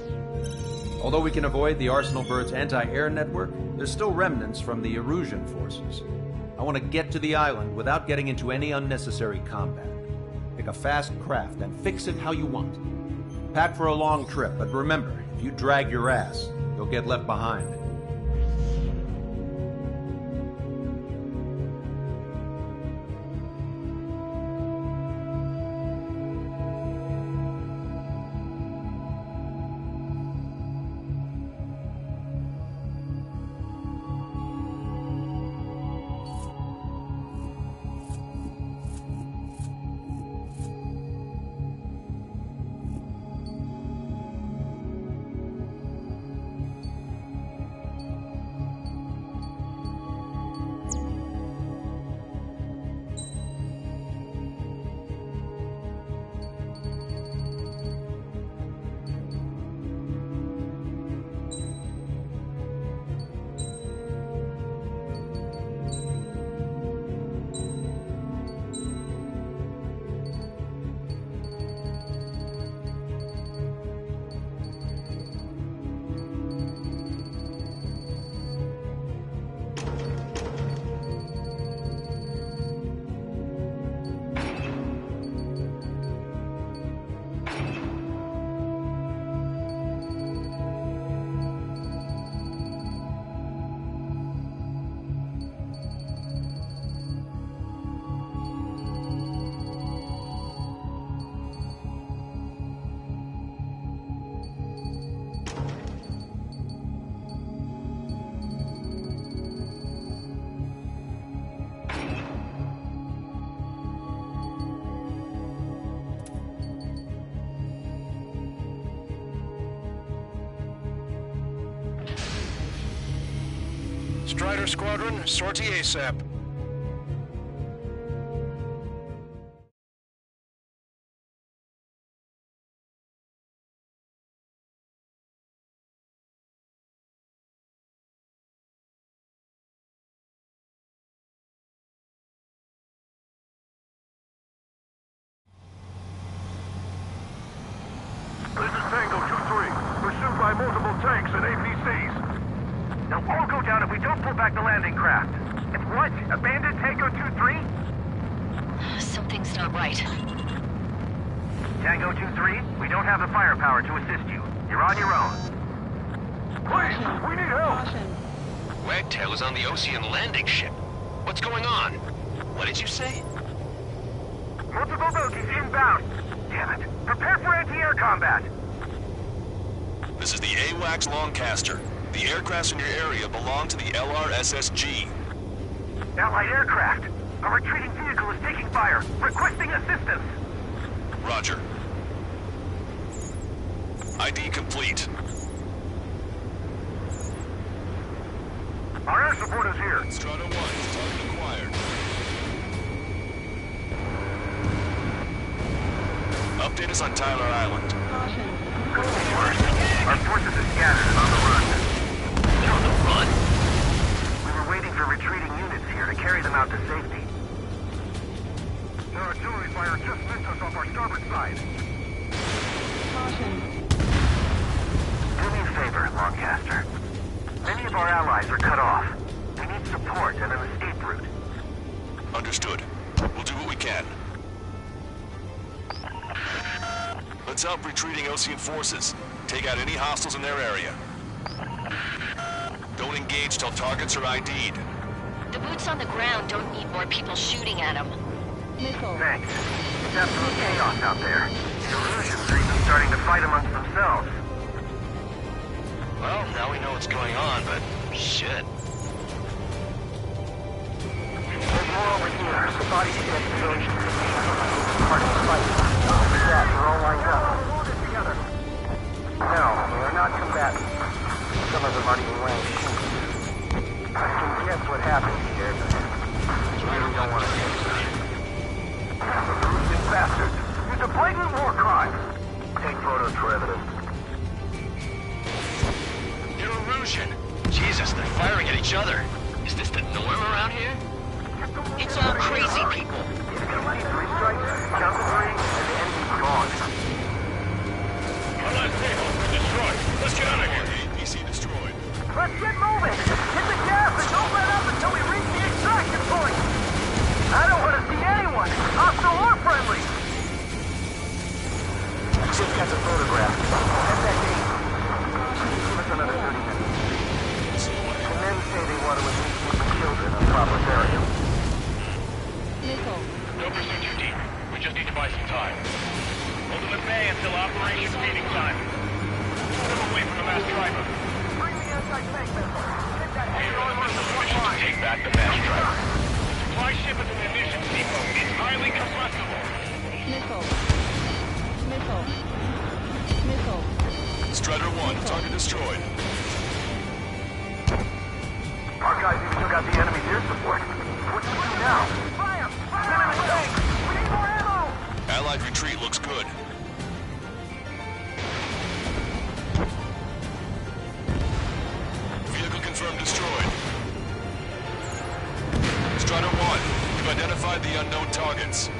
Although we can avoid the Arsenal Bird's anti-air network, there's still remnants from the Erusian forces. I want to get to the island without getting into any unnecessary combat. Pick a fast craft and fix it how you want. Pack for a long trip, but remember, if you drag your ass, you'll get left behind. Strider Squadron, sortie ASAP. This is Tango 2-3, pursued by multiple tanks and APCs. They'll all go down if we don't pull back the landing craft. If what? Abandoned Tango 2-3? Something's not right. Tango 2-3, we don't have the firepower to assist you. You're on your own. Please, we need help! Wagtail is on the Ocean landing ship. What's going on? What did you say? Multiple bogies inbound. Damn it. Prepare for anti-air combat. This is the AWACS Longcaster. The aircrafts in your area belong to the LRSSG. Allied aircraft. A retreating vehicle is taking fire. Requesting assistance. Roger. ID complete. Our air support is here. Strata 1, target acquired. Update us on Tyler Island. Could be worse. Our forces are scattered and on the run. They're on the run? We were waiting for retreating units here to carry them out to safety. Their artillery fire just missed us off our starboard side. Do me a favor, Longcaster. Many of our allies are cut off. We need support and an escape route. Understood. We'll do what we can. Let's help retreating Ocean forces. Take out any hostiles in their area. Don't engage till targets are ID'd. The boots on the ground don't need more people shooting at them. Thanks. It's absolute chaos out there. The Erusians are even starting to fight amongst themselves. Well, now we know what's going on, but shit. There's more over here. Some body shit, civilian part of the fight. Yeah, we're all lined up. No, we are not just need to buy some time. Hold them at bay until operation feeding time. Pull them away from the mass driver. Bring the anti-tank missile. Get that head on the Mission front to line. take back the mass driver. Supply ship at the munitions depot is highly compressible. Missile. Missile. Missile. Strider 1, target destroyed. Our guys even took out the enemy's air support. What do we do now? Fire! Fire in the tank! We need more ammo! Allied retreat looks good. Vehicle confirmed destroyed. Strider 1, we've identified the unknown targets.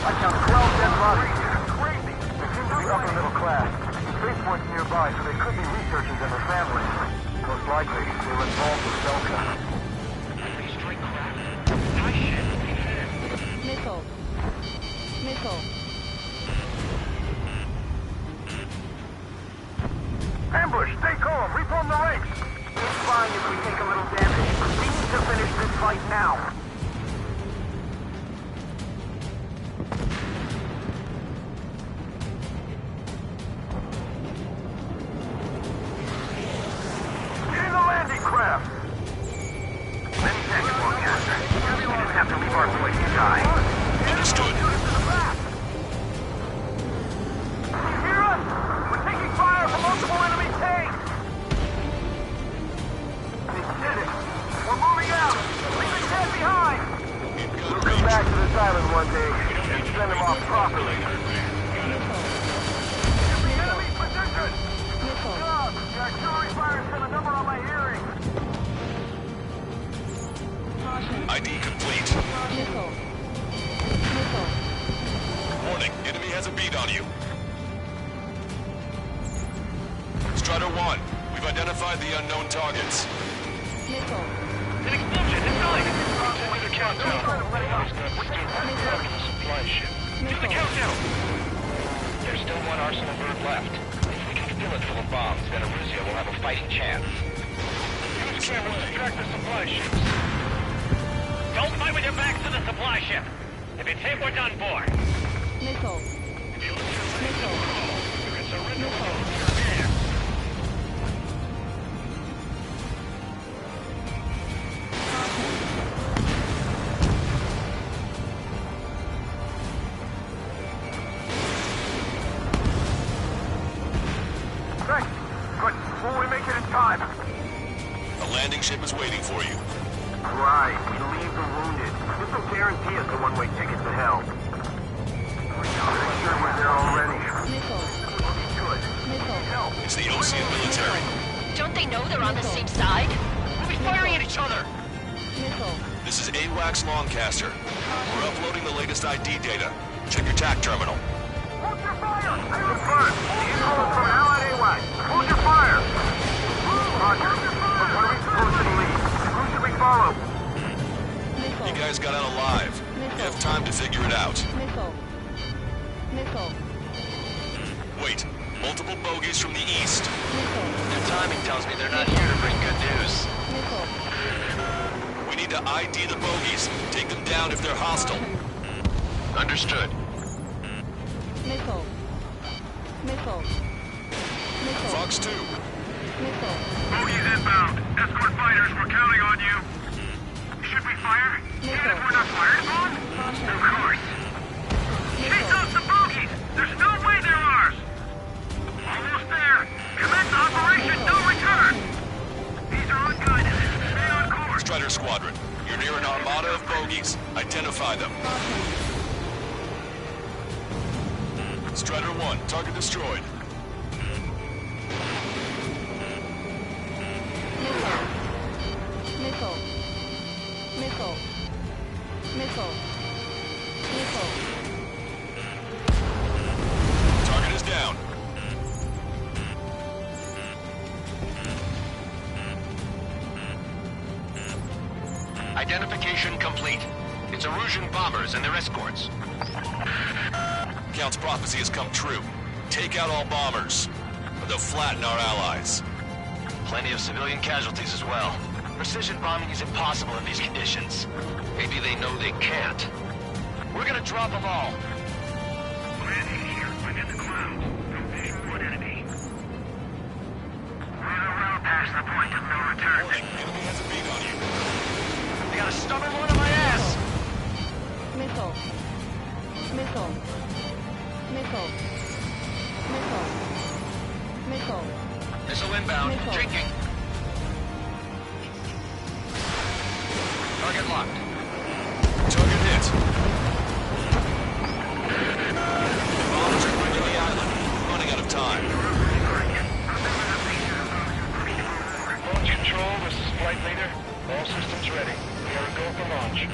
I count 12 dead bodies. Crazy! They seem to be upper middle class. Spaceport's nearby, so they could be researchers and their families. Most likely, they were involved with Delta. Missile. Missile. Ambush! Stay calm! Reform the ranks! It's fine if we take a little damage. We need to finish this fight now. Get in the landing craft! Many thanks, Forecaster. We didn't have to leave our place to die. Understood. Hear us? We're taking fire from multiple enemy tanks! They did it! We're moving out! Leave the dead behind! We'll come back to this island one day and send them off properly. Enemy position! God, the artillery fire sent a number on my hearing. ID complete. Missile. Missile. Warning, enemy has a beat on you. Strider 1, we've identified the unknown targets. Missile. An explosion! Incoming! Do the countdown. Supply ship. Do the countdown! There's still one arsenal bird left. If we can fill it full of bombs, then Aruzia will have a fighting chance. Use cameras to track the supply ships. Don't fight with your backs to the supply ship. If it's hit, we're done for. Missile. Missile. Missile. Thanks. But will we make it in time? A landing ship is waiting for you. Right. We leave the wounded. This will guarantee us a one-way ticket to hell. Make sure we're there already. Missile. Good. Missile. It's the Ocean military. Don't they know they're on the same side? We'll be firing at each other. Missile. This is AWACS Longcaster. We're uploading the latest ID data. Check your TAC terminal. Hold your fire! Confirmed. The info is from Allied AWAC. Hold your fire! Roger. But what are we supposed to believe? Who should we follow? Missile. You guys got out alive. You have time to figure it out. Missile. Missile. Wait, multiple bogeys from the east. Missile. Their timing tells me they're not here to bring good news. Missile. We need to ID the bogeys. Take them down if they're hostile. Understood. Missile. Missile. Missile. Fox 2. Missile. Bogies inbound. Escort fighters, we're counting on you. Should we fire? Even if we're not fired upon? Of course. Chase off the bogies! There's no way they're ours! Almost there. Commence Operation No Return! These are unguided. Stay on course. Strider Squadron. You're near an armada of bogeys. Identify them. Strider 1, target destroyed. Missile. Missile. Missile. Missile. Target is down. Identification complete. It's Erusian bombers and their escorts. Count's prophecy has come true. Take out all bombers, or they'll flatten our allies. Plenty of civilian casualties as well. Precision bombing is impossible in these conditions. Maybe they know they can't. We're drop them all. Landing here. I'm in the clouds. Don't vision one enemy. We're well past the point of no return. Enemy has a beat on you. They got a stubborn one on my ass. Missile. Missile. Missile. Missile. Missile. Missile inbound. Missile. Drinking. Target locked. Target hit. Bombers are bringing the island. Running out of time. Launch control, this is flight leader. All systems ready. We are a go for launch.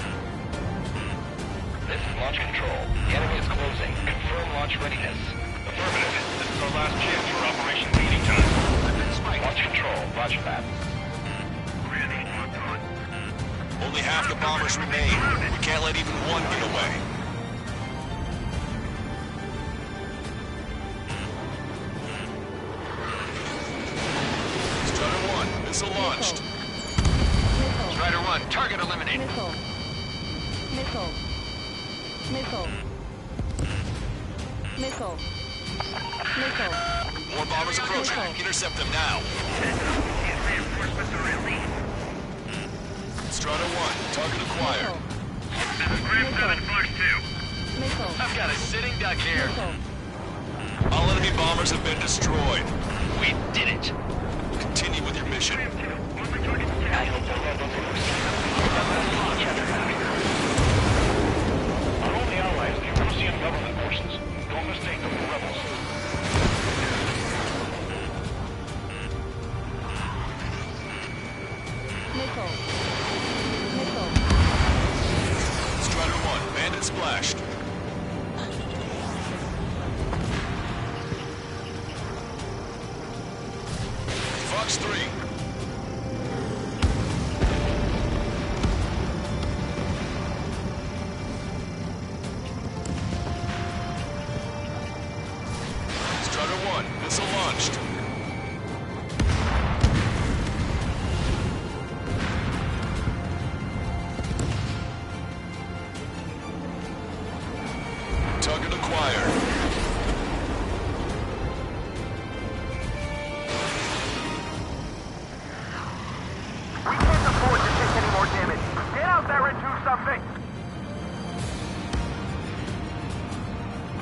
This is launch control. The enemy is closing. Confirm launch readiness. Affirmative. This is our last chance for Operation Meeting Time. Launch control. Roger that. Only half the bombers remain. We can't let even one get away. Strider 1, missile launched. Missile. Strider 1, target eliminated. Missile. Missile. Missile. Missile. Missile. More bombers approaching. Missile. Intercept them now. Reinforcements are released. Strider 1, target acquired. Grab 7, Fox 2. Missile. I've got a sitting duck here. Missile. All enemy bombers have been destroyed. We did it. Continue with your mission. I hope they'll let those launch after that. Our only allies, the Russian government forces. Don't mistake them for rebels. Missile. Missile. Strider 1, bandit splashed. Fox 3. Strider 1, missile launched. Target acquired. We can't afford to take any more damage. Get out there and do something!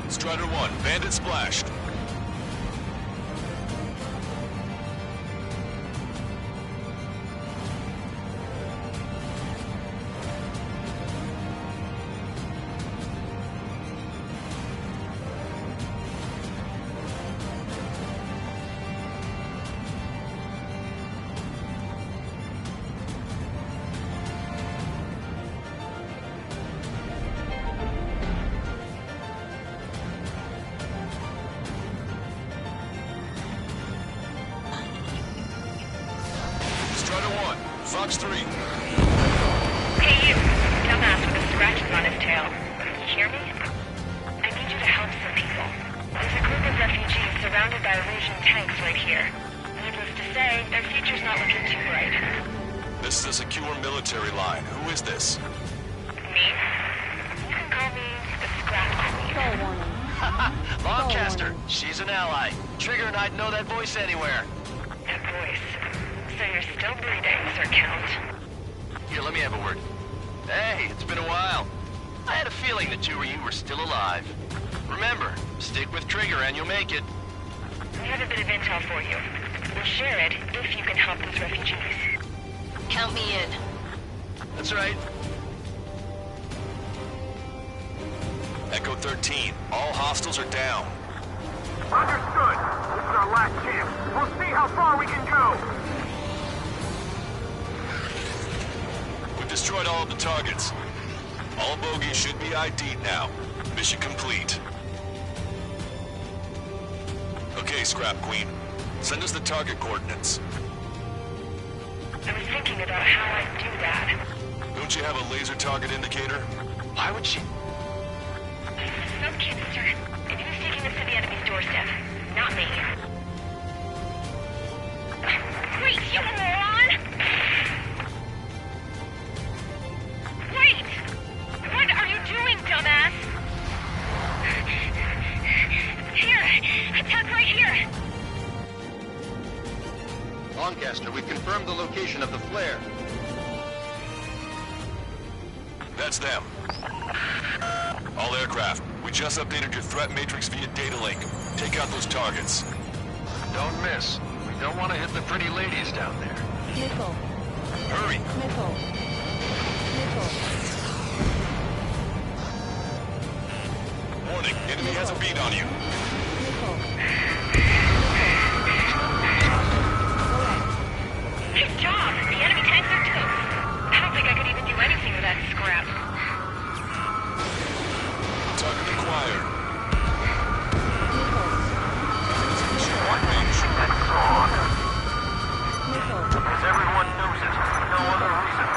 Strider 1, bandit splashed. Strider 1, Fox 3. Hey you, dumbass with the scratches on his tail. You hear me? I need you to help some people. There's a group of refugees surrounded by Erusian tanks right here. Needless to say, their future's not looking too bright. This is a secure military line. Who is this? Me? You can call me the Scrap Queen. Skull warning. Longcaster, she's an ally. Trigger and I'd know that voice anywhere. That voice. So you're still breathing, Sir Count. Here, let me have a word. Hey, it's been a while. I had a feeling the two of you were still alive. Remember, stick with Trigger and you'll make it. We have a bit of intel for you. We'll share it if you can help those refugees. Count me in. That's right. Echo 13, all hostiles are down. Understood. This is our last chance. We'll see how far we can go. We've destroyed all of the targets. All bogies should be ID'd now. Mission complete. Okay, Scrap Queen. Send us the target coordinates. I was thinking about how I'd do that. Don't you have a laser target indicator? Why would she? Some kid, sir. And who's taking us to the enemy's doorstep? Not me. Wait, you moron! Wait! What are you doing, dumbass? Lancaster, we've confirmed the location of the flare. That's them. All aircraft, we just updated your threat matrix via data link. Take out those targets. Don't miss. We don't want to hit the pretty ladies down there. Missile. Hurry! Missile. Missile. Warning, enemy has a bead on you. Nice job! The enemy tanks are toast. I don't think I could even do anything with that scrap. Target acquired. As everyone knows it, no other reason.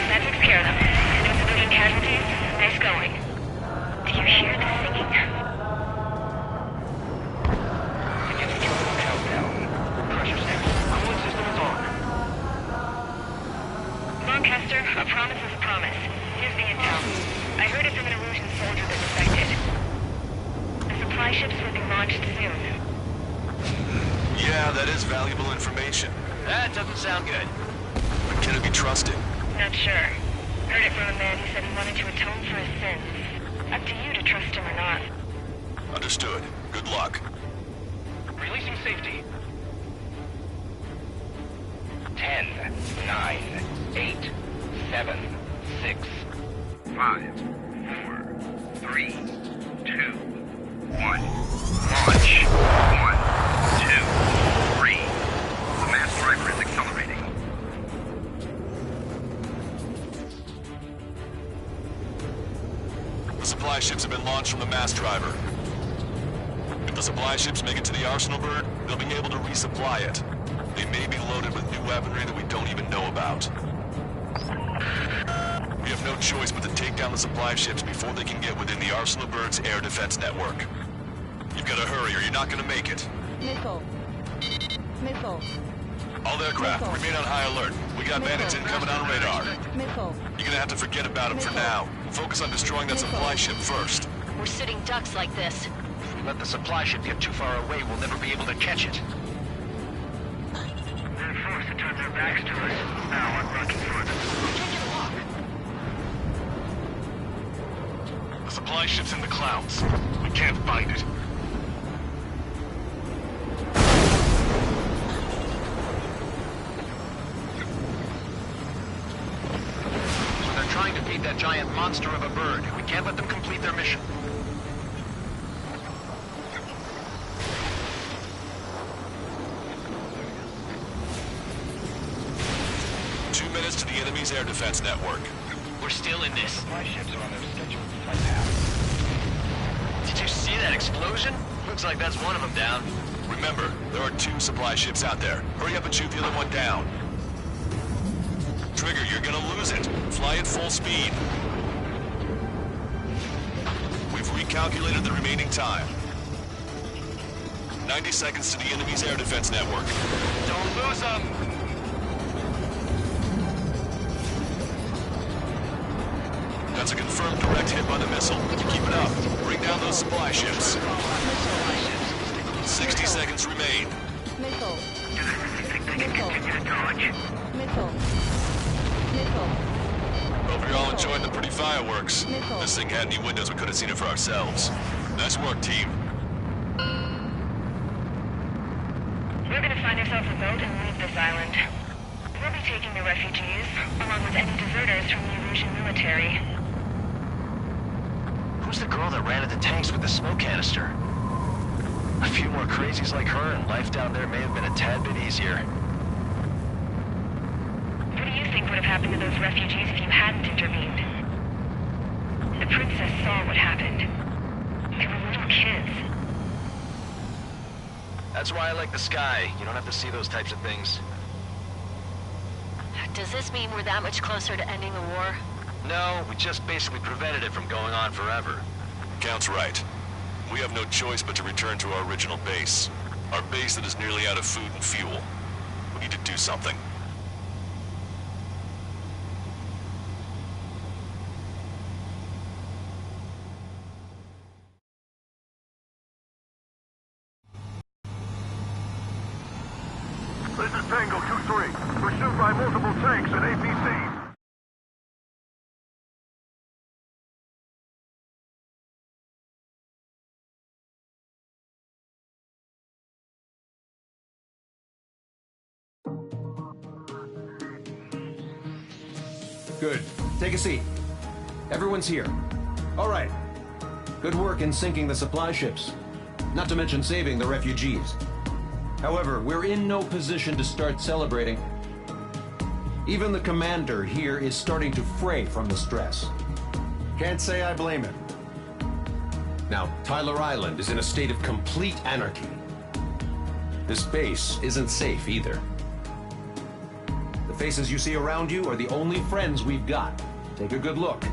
That takes care of them. No civilian casualties. Nice going. Do you hear the singing? Lancaster, a promise is a promise. Here's the intel. I heard it from an Erusian soldier that defected. The supply ships will be launched soon. Yeah, that is valuable information. That doesn't sound good. But can it be trusted? Not sure. Heard it from a man who said he wanted to atone for his sins. Up to you to trust him or not. Understood. Good luck. Releasing safety. 10, 9, 8, 7, 6, 5, 4, 3, 2, 1. Launch. 1, 2, 3. The mass driver is accelerating. The supply ships have been launched from the mass driver. If the supply ships make it to the Arsenal bird, they'll be able to resupply it. They may be loaded with new weaponry that we don't even know about. We have no choice but to take down the supply ships before they can get within the Arsenal bird's air defense network. You've got to hurry or you're not going to make it. Missile. Missile. All aircraft, remain on high alert. We got bandits incoming on radar. Missile. You're gonna have to forget about them for now. Focus on destroying that supply ship first. We're sitting ducks like this. If we let the supply ship get too far away, we'll never be able to catch it. They're forced to turn their backs to us. Now I'm working for them. The supply ship's in the clouds. We can't find it. So they're trying to feed that giant monster of a bird. We can't let them complete their mission. To the enemy's air defense network. We're still in this. Supply ships are on their scheduled flight path. Did you see that explosion? Looks like that's one of them down. Remember, there are 2 supply ships out there. Hurry up and shoot the other one down. Trigger, you're gonna lose it. Fly at full speed. We've recalculated the remaining time. 90 seconds to the enemy's air defense network. Don't lose them! That's a confirmed direct hit by the missile. Keep it up. Bring down those supply ships. 60 seconds remain. Missile. Missile. Missile. Missile. Hope you're all enjoying the pretty fireworks. Missile. This thing had any windows, we could have seen it for ourselves. Nice work, team. We're gonna find ourselves a boat and leave this island. We'll be taking the refugees, along with any deserters from the Erusian military. Who's the girl that ran at the tanks with the smoke canister? A few more crazies like her and life down there may have been a tad bit easier. What do you think would have happened to those refugees if you hadn't intervened? The princess saw what happened. They were little kids. That's why I like the sky. You don't have to see those types of things. Does this mean we're that much closer to ending the war? No, we just basically prevented it from going on forever. Count's right. We have no choice but to return to our original base. Our base that is nearly out of food and fuel. We need to do something. This is Tango 2-3. Pursued by multiple tanks and APCs. Good. Take a seat. Everyone's here. All right. Good work in sinking the supply ships. Not to mention saving the refugees. However, we're in no position to start celebrating. Even the commander here is starting to fray from the stress. Can't say I blame him. Now, Tyler Island is in a state of complete anarchy. This base isn't safe either. The faces you see around you are the only friends we've got. Take a good look.